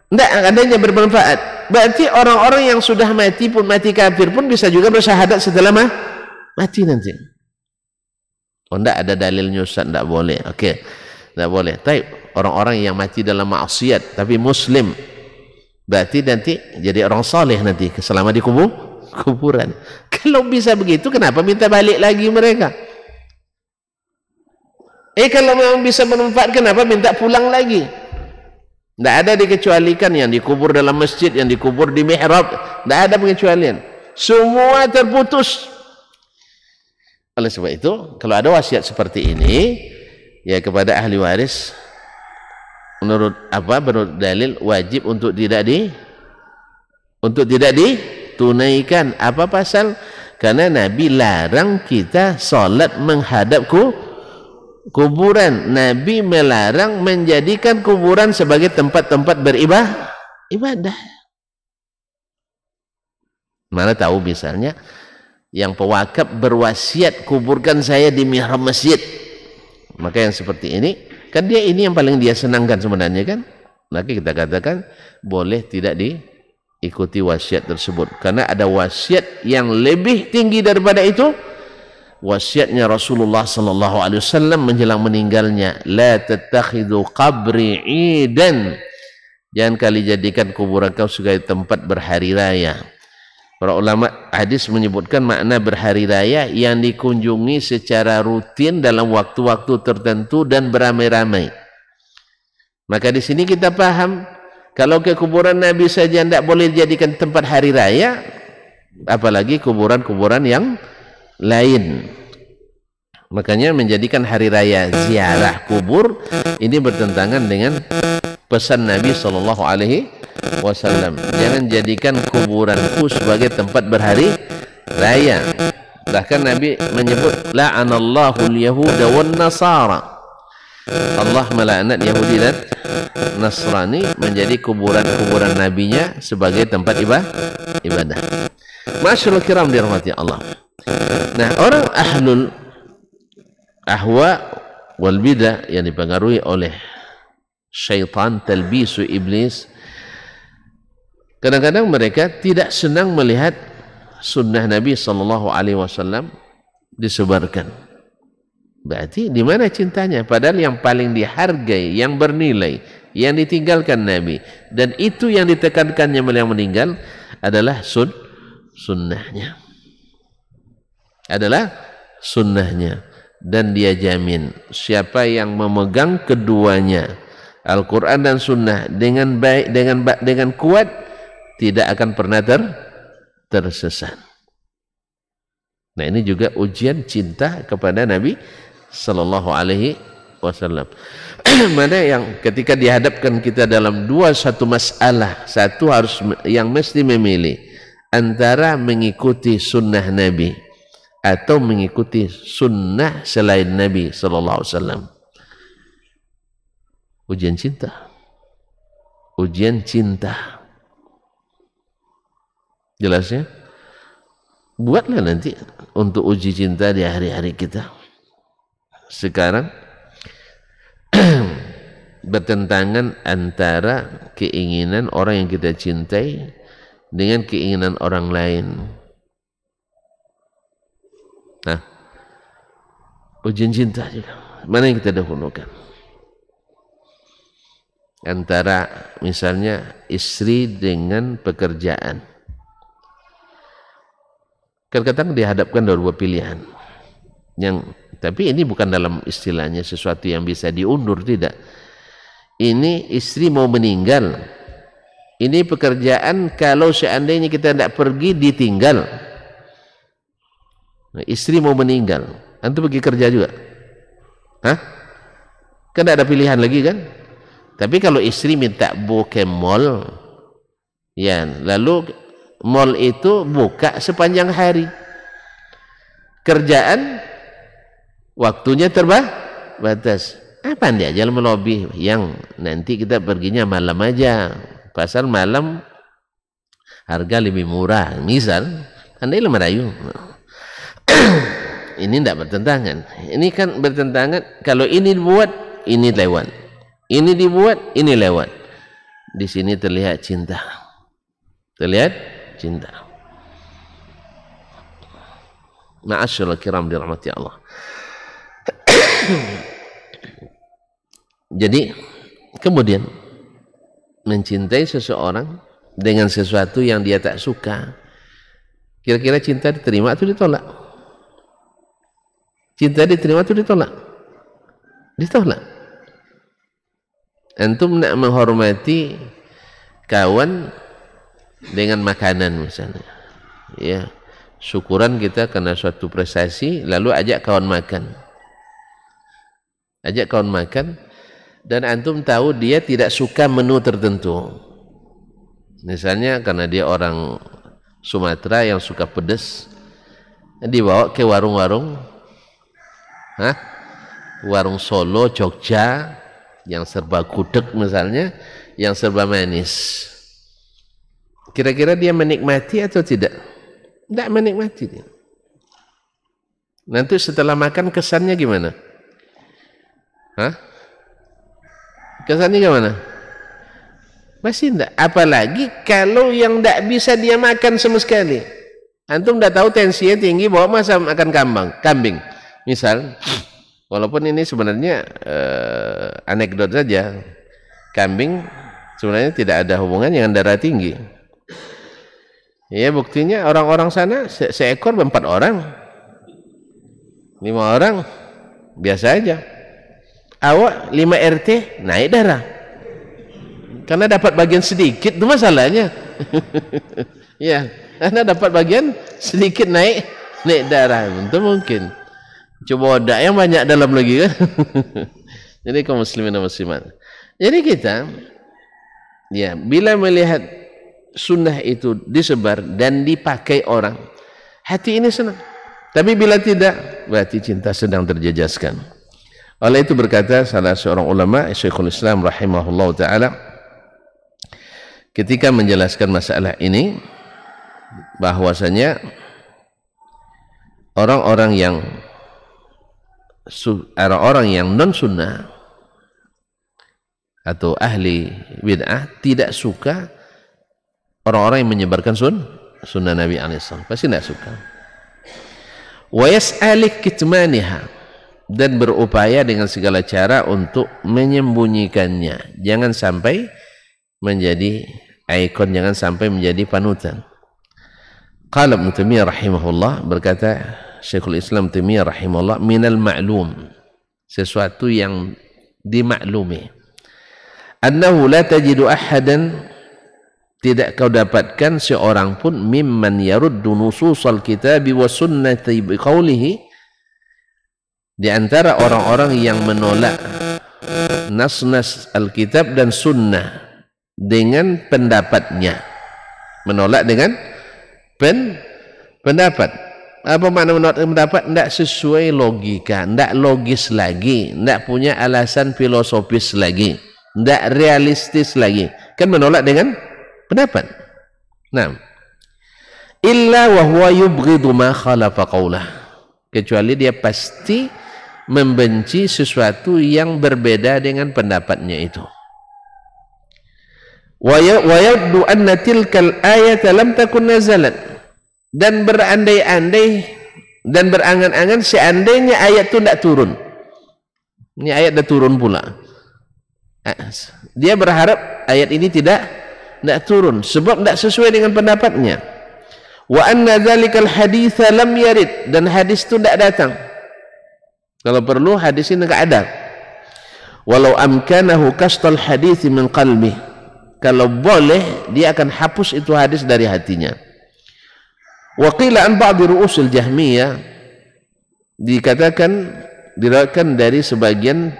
tidak adanya bermanfaat, berarti orang-orang yang sudah mati pun, mati kafir pun bisa juga bersyahadat setelah mati nanti. Oh, tidak ada dalilnya Ustaz, tidak boleh. Oke, tidak boleh. Tapi orang-orang yang mati dalam maksiat tapi muslim, berarti nanti jadi orang saleh nanti selama di kuburan. Kalau bisa begitu, kenapa minta balik lagi mereka? Kalau memang bisa bermanfaat, kenapa minta pulang lagi? Tidak ada dikecualikan yang dikubur dalam masjid, yang dikubur di mihrab, tidak ada pengecualian. Semua terputus. Oleh sebab itu, kalau ada wasiat seperti ini, ya kepada ahli waris, menurut dalil wajib untuk tidak ditunaikan. Apa pasal? Karena Nabi larang kita salat menghadap kuburan. Nabi melarang menjadikan kuburan sebagai tempat-tempat beribadah. Mana tahu misalnya yang pewakaf berwasiat kuburkan saya di mihrab masjid, maka yang seperti ini kan dia ini yang paling dia senangkan sebenarnya kan, maka kita katakan boleh tidak diikuti wasiat tersebut, karena ada wasiat yang lebih tinggi daripada itu, wasiatnya Rasulullah sallallahu alaihi wasallam menjelang meninggalnya, la tattakhidhu qabri idan, jangan kali jadikan kuburan kau sebagai tempat berhari raya. Para ulama hadis menyebutkan makna berhari raya yang dikunjungi secara rutin dalam waktu-waktu tertentu dan beramai-ramai. Maka di sini kita paham, kalau ke kuburan Nabi saja tidak boleh dijadikan tempat hari raya, apalagi kuburan-kuburan yang lain. Makanya menjadikan hari raya ziarah kubur ini bertentangan dengan pesan Nabi Sallallahu Alaihi Wasallam. Jangan jadikan kuburanku sebagai tempat berhari raya. Bahkan Nabi menyebut la'anallahu al-yahuda wan nasara. Allah melaknat Yahudi dan Nasrani menjadi kuburan-kuburan nabinya sebagai tempat ibadah. Masyaallah kiram dirahmati Allah. Nah, orang ahlul ahwa wal bidah yang dipengaruhi oleh syaitan, talbisu iblis, kadang-kadang mereka tidak senang melihat sunnah Nabi Sallallahu Alaihi Wasallam disebarkan. Berarti di mana cintanya? Padahal yang paling dihargai, yang bernilai, yang ditinggalkan Nabi, dan itu yang ditekankannya yang meninggal adalah sunnahnya. Adalah sunnahnya. Dan dia jamin siapa yang memegang keduanya, Al-Quran dan Sunnah, dengan baik, dengan kuat, tidak akan pernah tersesat. Nah, ini juga ujian cinta kepada Nabi Sallallahu Alaihi Wasallam. Mana yang ketika dihadapkan kita dalam satu masalah, satu harus yang mesti memilih antara mengikuti sunnah Nabi atau mengikuti sunnah selain Nabi Sallallahu Alaihi Wasallam. Ujian cinta. Ujian cinta. Jelasnya? Buatlah nanti untuk uji cinta di hari-hari kita. Sekarang bertentangan antara keinginan orang yang kita cintai dengan keinginan orang lain. Nah, ujian cinta juga. Mana yang kita dahulukan? Antara misalnya istri dengan pekerjaan. Kadang-kadang dihadapkan dua pilihan. Tapi ini bukan dalam istilahnya sesuatu yang bisa diundur, tidak. Ini istri mau meninggal. Ini pekerjaan kalau seandainya kita tidak pergi ditinggal. Nah, istri mau meninggal, antum pergi kerja juga. Hah? Kan tidak ada pilihan lagi kan? Tapi kalau istri minta ke mall, ya, lalu mall itu buka sepanjang hari. Kerjaan waktunya terbatas. Apa dia jalan melobi yang nanti kita perginya malam aja. Pasal malam harga lebih murah. Misal, andai Merayu. Ini tidak bertentangan. Ini kan bertentangan. Kalau ini dibuat, ini lewat. Ini dibuat, ini lewat. Di sini terlihat cinta. Terlihat cinta. Ma'asyarul kiram dirahmati Allah. Jadi kemudian mencintai seseorang dengan sesuatu yang dia tak suka, kira-kira cinta diterima atau ditolak? Cinta diterima atau ditolak? Ditolak. Antum nak menghormati kawan dengan makanan misalnya, ya, syukuran kita karena suatu prestasi, lalu ajak kawan makan. Ajak kawan makan, dan antum tahu dia tidak suka menu tertentu. Misalnya karena dia orang Sumatera yang suka pedas, dibawa ke warung-warung, warung Solo, Jogja, yang serba gudeg misalnya, yang serba manis. Kira-kira dia menikmati atau tidak? Tidak menikmati dia. Nanti setelah makan kesannya gimana? Kesannya gimana? Masih tidak. Apalagi kalau yang tidak bisa dia makan sama sekali. Antum tidak tahu tensinya tinggi, bawa masa makan kambing. Misal, walaupun ini sebenarnya anekdot saja. Kambing sebenarnya tidak ada hubungan dengan darah tinggi. Ya, buktinya orang-orang sana seekor 4 orang. 5 orang biasa aja. Awak 5 RT naik darah. Karena dapat bagian sedikit, itu masalahnya. Ya, karena dapat bagian sedikit naik darah. Itu mungkin. Coba odak yang banyak dalam lagi kan. Jadi kaum muslimin dan muslimat. Jadi kita Ya, bila melihat sunnah itu disebar dan dipakai orang, hati ini senang. Tapi bila tidak, berarti cinta sedang terjejaskan. Oleh itu berkata salah seorang ulama, Syekhul Islam rahimahullah ta'ala, ketika menjelaskan masalah ini, bahwasanya orang-orang yang non sunnah atau ahli bid'ah tidak suka orang-orang yang menyebarkan sunnah Nabi SAW, pasti tidak suka. Wa yas'alik kitmaniha, dan berupaya dengan segala cara untuk menyembunyikannya, jangan sampai menjadi ikon, jangan sampai menjadi panutan. Qala Ibnu Taimiyah rahimahullah, berkata Syekhul Islam Taimiyah rahimahullah, minal ma'lum, sesuatu yang dimaklumi, annahu la tajidu ahadan, tidak kau dapatkan seorang pun, mimman yaruddu nususal kitabi wa sunnati biqaulihi, di antara orang-orang yang menolak nas-nas Alkitab dan sunnah dengan pendapatnya. Menolak dengan pendapat. Apa makna menolak pendapat? Tidak sesuai logika, tidak logis lagi, tidak punya alasan filosofis lagi, tidak realistis lagi, kan menolak dengan pendapat. Nah, illa wa huwa yubghidu ma khalafa qawlah, kecuali dia pasti membenci sesuatu yang berbeda dengan pendapatnya itu. Wa yaddu anna tilkal ayata lam takun nazalat, dan berandai-andai dan berangan-angan seandainya ayat itu tidak turun. Ini ayat dah turun pula. Dia berharap ayat ini tidak turun sebab tidak sesuai dengan pendapatnya. Wa anna dzalikal haditsa lam yarid, dan hadis itu tidak datang. Kalau perlu hadis ini enggak ada. Walau amkanahu kastal hadits min qalbi, kalau boleh dia akan hapus itu hadis dari hatinya. Wa qila an ba'd ru'usil jahmiyah, diriwayatkan dari sebagian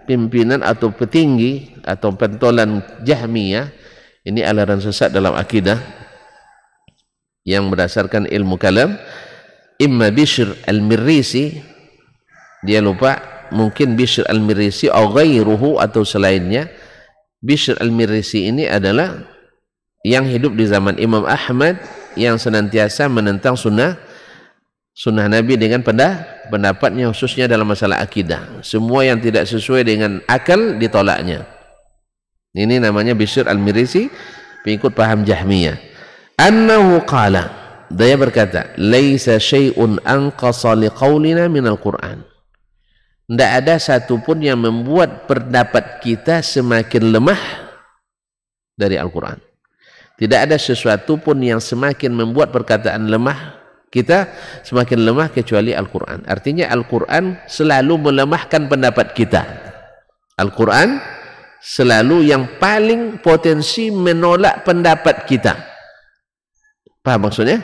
pimpinan atau petinggi atau pentolan Jahmiyah, ini aliran sesat dalam akidah yang berdasarkan ilmu kalam, imma Bishr al-Mirrisi, dia lupa, mungkin Bishr al-Mirrisi atau ghairuhu atau selainnya. Bishr al-Mirrisi ini adalah yang hidup di zaman Imam Ahmad, yang senantiasa menentang sunnah Nabi dengan pendapatnya, khususnya dalam masalah akidah. Semua yang tidak sesuai dengan akal ditolaknya. Ini namanya Bishr al-Mirrisi, pengikut paham Jahmiyah. Annahu qala, dia berkata, laisa syai'un anqasa liqaulina minal Qur'an, tidak ada satupun yang membuat pendapat kita semakin lemah dari Al-Quran. Tidak ada sesuatu pun yang semakin membuat perkataan lemah kita semakin lemah kecuali Al-Quran. Artinya Al-Quran selalu melemahkan pendapat kita. Al-Quran selalu yang paling potensi menolak pendapat kita. Paham maksudnya?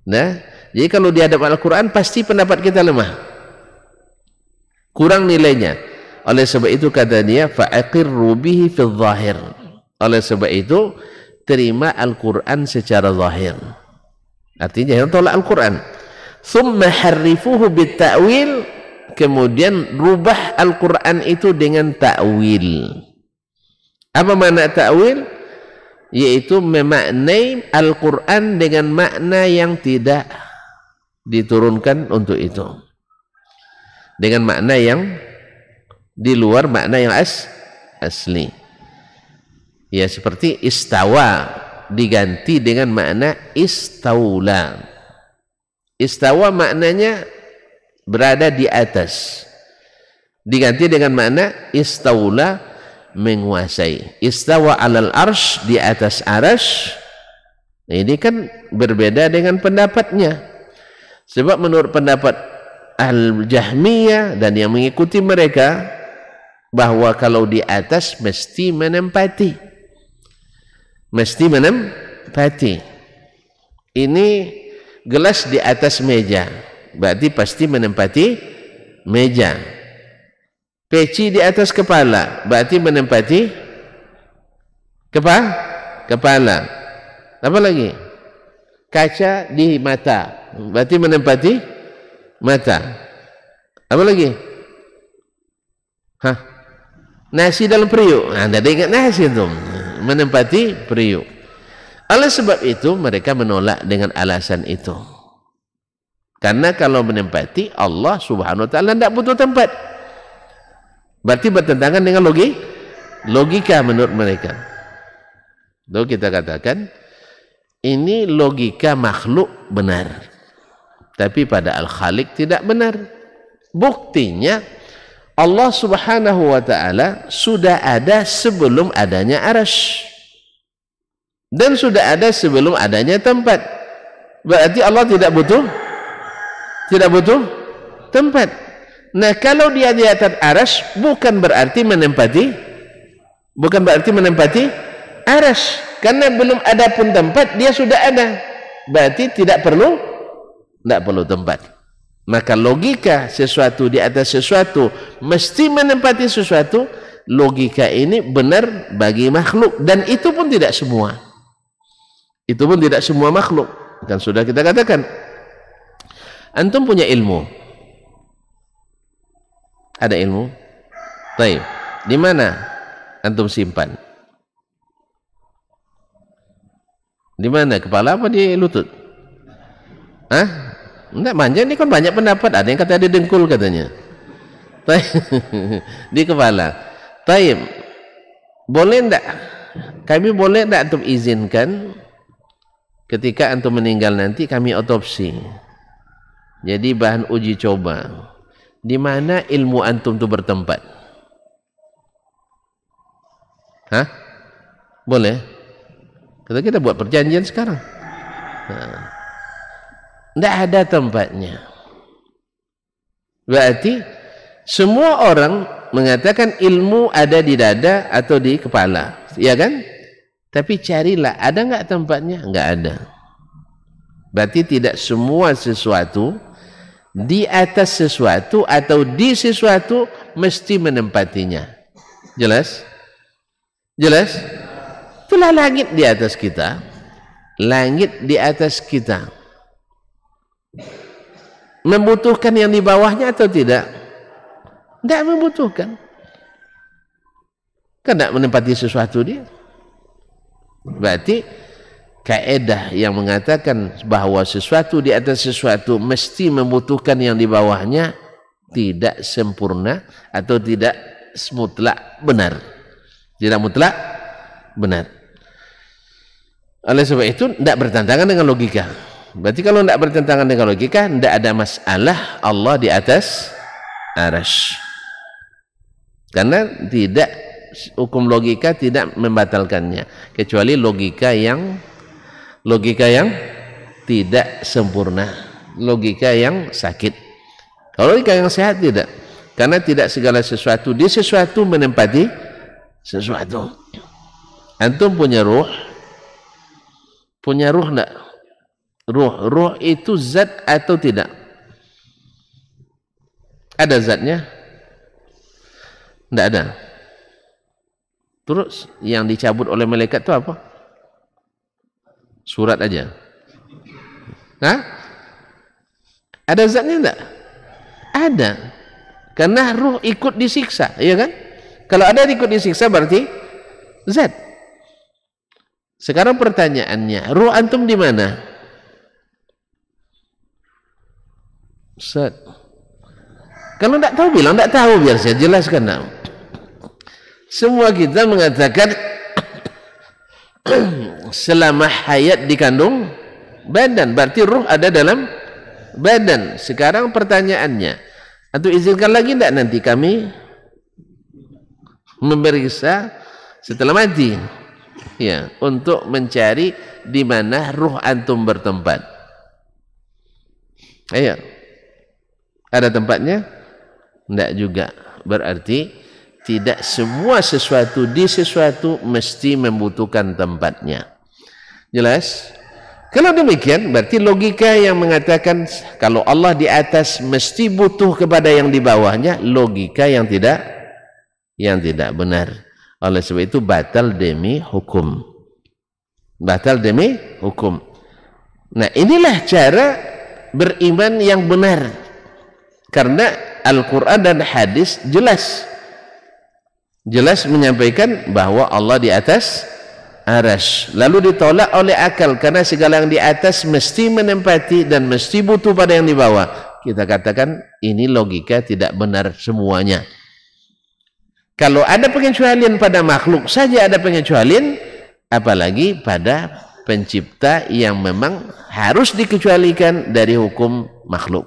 Nah, jadi kalau di hadapan Al-Quran pasti pendapat kita lemah, kurang nilainya. Oleh sebab itu kata dia, fa'aqirru bihi fil zahir. Oleh sebab itu terima Al-Quran secara zahir. Artinya jangan tolak Al-Quran. Thumma harrifuhu bitta'wil, kemudian rubah Al-Quran itu dengan ta'wil. Apa makna ta'wil? Yaitu memaknai Al-Quran dengan makna yang tidak diturunkan untuk itu, dengan makna yang di luar makna yang asli. Ya, seperti istawa diganti dengan makna istaula. Istawa maknanya berada di atas, diganti dengan makna istaula, menguasai. Istawa alal arsh, di atas arsh. Ini kan berbeda dengan pendapatnya, sebab menurut pendapat Al-Jahmiyah dan yang mengikuti mereka, bahwa kalau di atas mesti menempati, ini gelas di atas meja, berarti pasti menempati meja. Peci di atas kepala, berarti menempati Kepala. Apa lagi? Kaca di mata, berarti menempati mata. Apa lagi? Nasi dalam periuk. Anda ingat nasi itu, menempati periuk. Oleh sebab itu mereka menolak dengan alasan itu. Karena kalau menempati, Allah Subhanahu wa taala tidak butuh tempat. Berarti bertentangan dengan logika menurut mereka. Lalu kita katakan ini logika makhluk benar, tapi pada Al-Khaliq tidak benar. Buktinya Allah Subhanahu wa taala sudah ada sebelum adanya arasy, dan sudah ada sebelum adanya tempat. Berarti Allah tidak butuh tempat. Nah, kalau dia di atas arasy bukan berarti menempati arasy, karena belum ada pun tempat, dia sudah ada. Berarti tidak perlu tempat. Maka logika sesuatu di atas sesuatu mesti menempati sesuatu, logika ini benar bagi makhluk, dan itu pun tidak semua. Itu pun tidak semua makhluk. Kan sudah kita katakan. Antum punya ilmu. Ada ilmu. Baik. Di mana antum simpan? Di mana? Kepala apa di lutut? Enggak, manja ini kan banyak pendapat. Ada yang kata di dengkul katanya. Di kepala. Taib. Boleh enggak? Kami boleh enggak antum izinkan ketika antum meninggal nanti kami otopsi. Jadi bahan uji coba. Di mana ilmu antum itu bertempat? Boleh? Kita buat perjanjian sekarang. Tidak ada tempatnya. Berarti semua orang mengatakan ilmu ada di dada atau di kepala, ya kan? Tapi carilah, ada nggak tempatnya? Nggak ada. Berarti tidak semua sesuatu di atas sesuatu atau di sesuatu mesti menempatinya. Jelas? Jelas? Itulah langit di atas kita. Langit di atas kita. Membutuhkan yang di bawahnya atau tidak? Tidak membutuhkan. Kan tidak menempati sesuatu dia. Berarti kaidah yang mengatakan bahwa sesuatu di atas sesuatu mesti membutuhkan yang di bawahnya tidak sempurna atau tidak mutlak benar. Tidak mutlak benar. Oleh sebab itu tidak bertentangan dengan logika. Berarti kalau tidak bertentangan dengan logika, tidak ada masalah Allah di atas arasy. Karena tidak, hukum logika tidak membatalkannya, kecuali logika yang tidak sempurna, logika yang sakit. Kalau logika yang sehat tidak, karena tidak segala sesuatu di sesuatu menempati sesuatu. Antum punya ruh enggak? Ruh itu zat atau tidak? Ada zatnya? Tidak ada. Terus yang dicabut oleh malaikat itu apa? Surat aja. Ada zatnya enggak? Ada. Karena ruh ikut disiksa, iya kan? Kalau ada ikut disiksa berarti zat. Sekarang pertanyaannya, ruh antum di mana? Zat. Kalau tidak tahu bilang tidak tahu, biar saya jelaskan. Semua kita mengatakan selama hayat dikandung badan, berarti ruh ada dalam badan. Sekarang pertanyaannya, atau izinkan lagi tidak nanti kami memeriksa setelah mati, ya, untuk mencari di mana ruh antum bertempat. Ayo, ada tempatnya? Tidak juga. Berarti tidak semua sesuatu di sesuatu mesti membutuhkan tempatnya. Jelas? Kalau demikian berarti logika yang mengatakan kalau Allah di atas mesti butuh kepada yang di bawahnya, logika yang tidak benar. Oleh sebab itu batal demi hukum. Batal demi hukum. Nah, inilah cara beriman yang benar. Karena Al-Quran dan hadis jelas menyampaikan bahwa Allah di atas arasy. Lalu ditolak oleh akal, karena segala yang di atas mesti menempati dan mesti butuh pada yang di bawah. Kita katakan ini logika tidak benar semuanya. Kalau ada pengecualian pada makhluk saja ada pengecualian, apalagi pada pencipta yang memang harus dikecualikan dari hukum makhluk.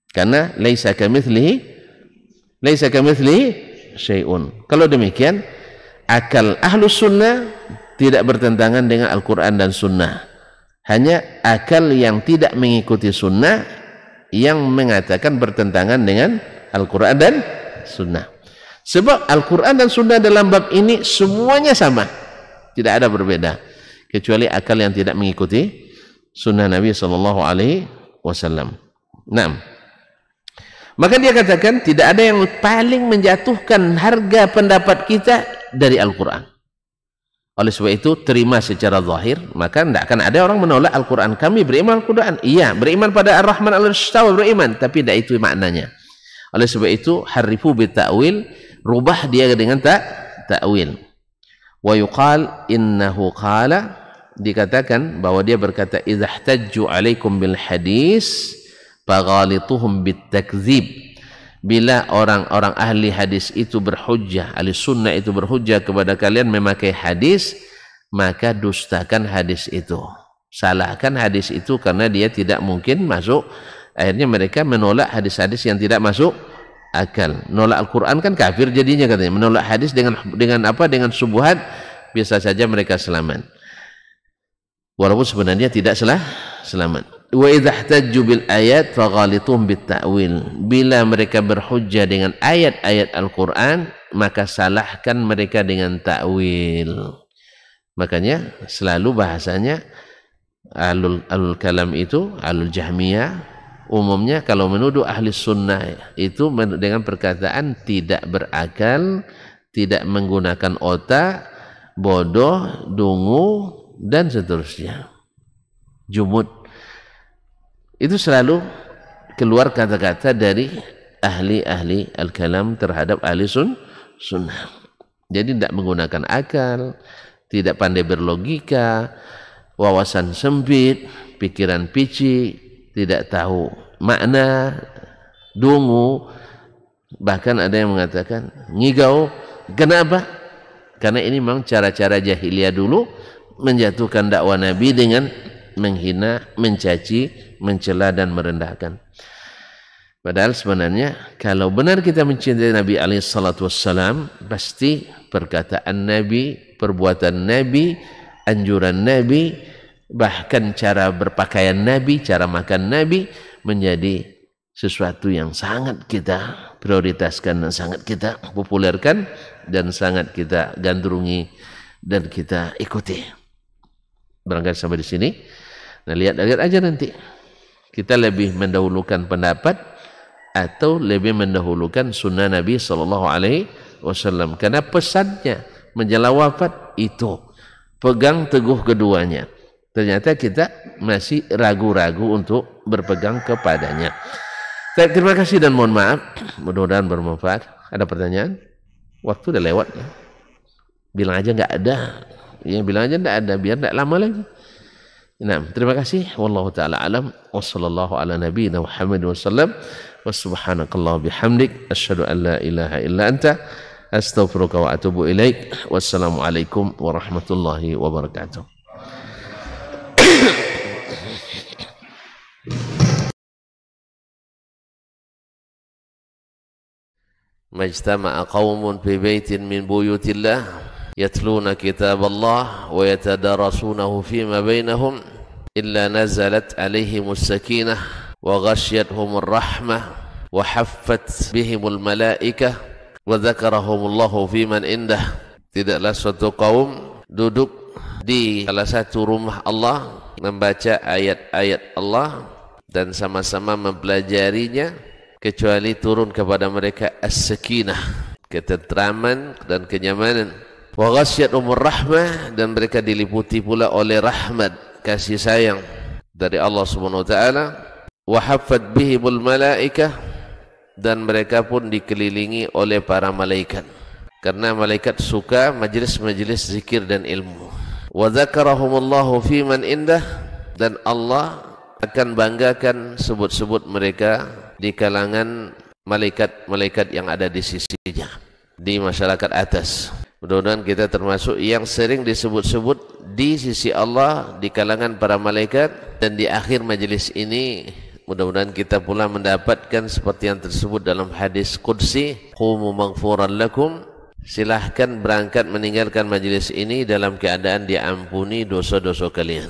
Karena laisa kamitslihi syai'un. Kalau demikian, akal ahlus sunnah tidak bertentangan dengan Al-Quran dan sunnah. Hanya akal yang tidak mengikuti sunnah yang mengatakan bertentangan dengan Al-Quran dan sunnah. Sebab Al-Quran dan sunnah dalam bab ini semuanya sama, tidak ada berbeda, kecuali akal yang tidak mengikuti sunnah Nabi SAW. Nah, maka dia katakan tidak ada yang paling menjatuhkan harga pendapat kita dari Al-Quran. Oleh sebab itu terima secara zahir, maka tidak akan ada orang menolak Al-Quran. Kami beriman Al-Quran, iya, beriman pada Ar-Rahman Al-Istawa, beriman, tapi tidak itu maknanya. Oleh sebab itu harifu bita'wil, rubah dia dengan ta'wil. Wa yuqal innahu qala, dikatakan bahwa dia berkata idza ihtajju alaikum bil hadis faghalituhum bitakdzib. Bila orang-orang ahli hadis itu berhujjah, ahli sunnah itu berhujjah kepada kalian memakai hadis, maka dustakan hadis itu, salahkan hadis itu, karena dia tidak mungkin masuk. Akhirnya mereka menolak hadis-hadis yang tidak masuk akal. Menolak Al-Quran kan kafir jadinya katanya. Menolak hadis dengan apa? Dengan syubhat, biasa saja mereka selamat, walaupun sebenarnya tidak selamat. Wa idza ihtajju bil ayat faghalituhum bit ta'wil. Bila mereka berhujjah dengan ayat-ayat Al-Quran, maka salahkan mereka dengan ta'wil. Makanya selalu bahasanya alul kalam itu, alul jahmiyah, umumnya kalau menuduh ahli sunnah itu dengan perkataan tidak berakal, tidak menggunakan otak, bodoh, dungu, dan seterusnya, jumud. Itu selalu keluar kata-kata dari ahli-ahli al-kalam terhadap ahli sunnah. Jadi tidak menggunakan akal, tidak pandai berlogika, wawasan sempit, pikiran pici, tidak tahu makna, dungu, bahkan ada yang mengatakan ngigau. Kenapa? Karena ini memang cara-cara jahiliyah dulu menjatuhkan dakwah Nabi dengan menghina, mencaci, mencela dan merendahkan. Padahal sebenarnya kalau benar kita mencintai Nabi SAW, pasti perkataan Nabi, perbuatan Nabi, anjuran Nabi, bahkan cara berpakaian Nabi, cara makan Nabi menjadi sesuatu yang sangat kita prioritaskan dan sangat kita populerkan dan sangat kita gandrungi dan kita ikuti. Barangkali sampai di sini. Nah, lihat aja nanti kita lebih mendahulukan pendapat atau lebih mendahulukan sunnah Nabi SAW, karena pesannya menjelang wafat itu pegang teguh keduanya. Ternyata kita masih ragu-ragu untuk berpegang kepadanya. Terima kasih dan mohon maaf, mudah-mudahan bermanfaat. Ada pertanyaan? Waktu udah lewat ya. Bilang aja nggak ada. Ya, bilang aja nggak ada biar nggak lama lagi. Nah, terima kasih. Wallahu taala alam. Wassallallahu ala nabiyyina Muhammad wasallam. Wassubhanakallah bihamdik. Asyhadu an la ilaha illa anta. Astaghfiruka wa atubu ilaik. Wassalamualaikum warahmatullahi wabarakatuh. Majtama'a qaumun fi baitin min buyutillah يتلون كتاب الله ويتدارسونه فيما بينهم إلا نزلت عليهم السكينة وغشيتهم الرحمة وحفت بهم الملائكة وذكرهم الله في من عنده. Tidaklah suatu kaum duduk di salah satu rumah Allah membaca ayat-ayat Allah dan sama-sama mempelajarinya kecuali turun kepada mereka as-sakinah, ketentraman dan kenyamanan. Wa ghasyiyatuhumur rahmah, dan mereka diliputi pula oleh rahmat, kasih sayang dari Allah Subhanahu wa taala. Wa haffat bihimul malaikah, dan mereka pun dikelilingi oleh para malaikat, karena malaikat suka majlis-majlis zikir dan ilmu. Wa dzakarahumullahu fi man indah, dan Allah akan banggakan sebut-sebut mereka di kalangan malaikat-malaikat yang ada di sisinya, di masyarakat atas. Mudah-mudahan kita termasuk yang sering disebut-sebut di sisi Allah di kalangan para malaikat, dan di akhir majelis ini mudah-mudahan kita pula mendapatkan seperti yang tersebut dalam hadis qudsi, qumu maghfuran lakum, silahkan berangkat meninggalkan majelis ini dalam keadaan diampuni dosa-dosa kalian.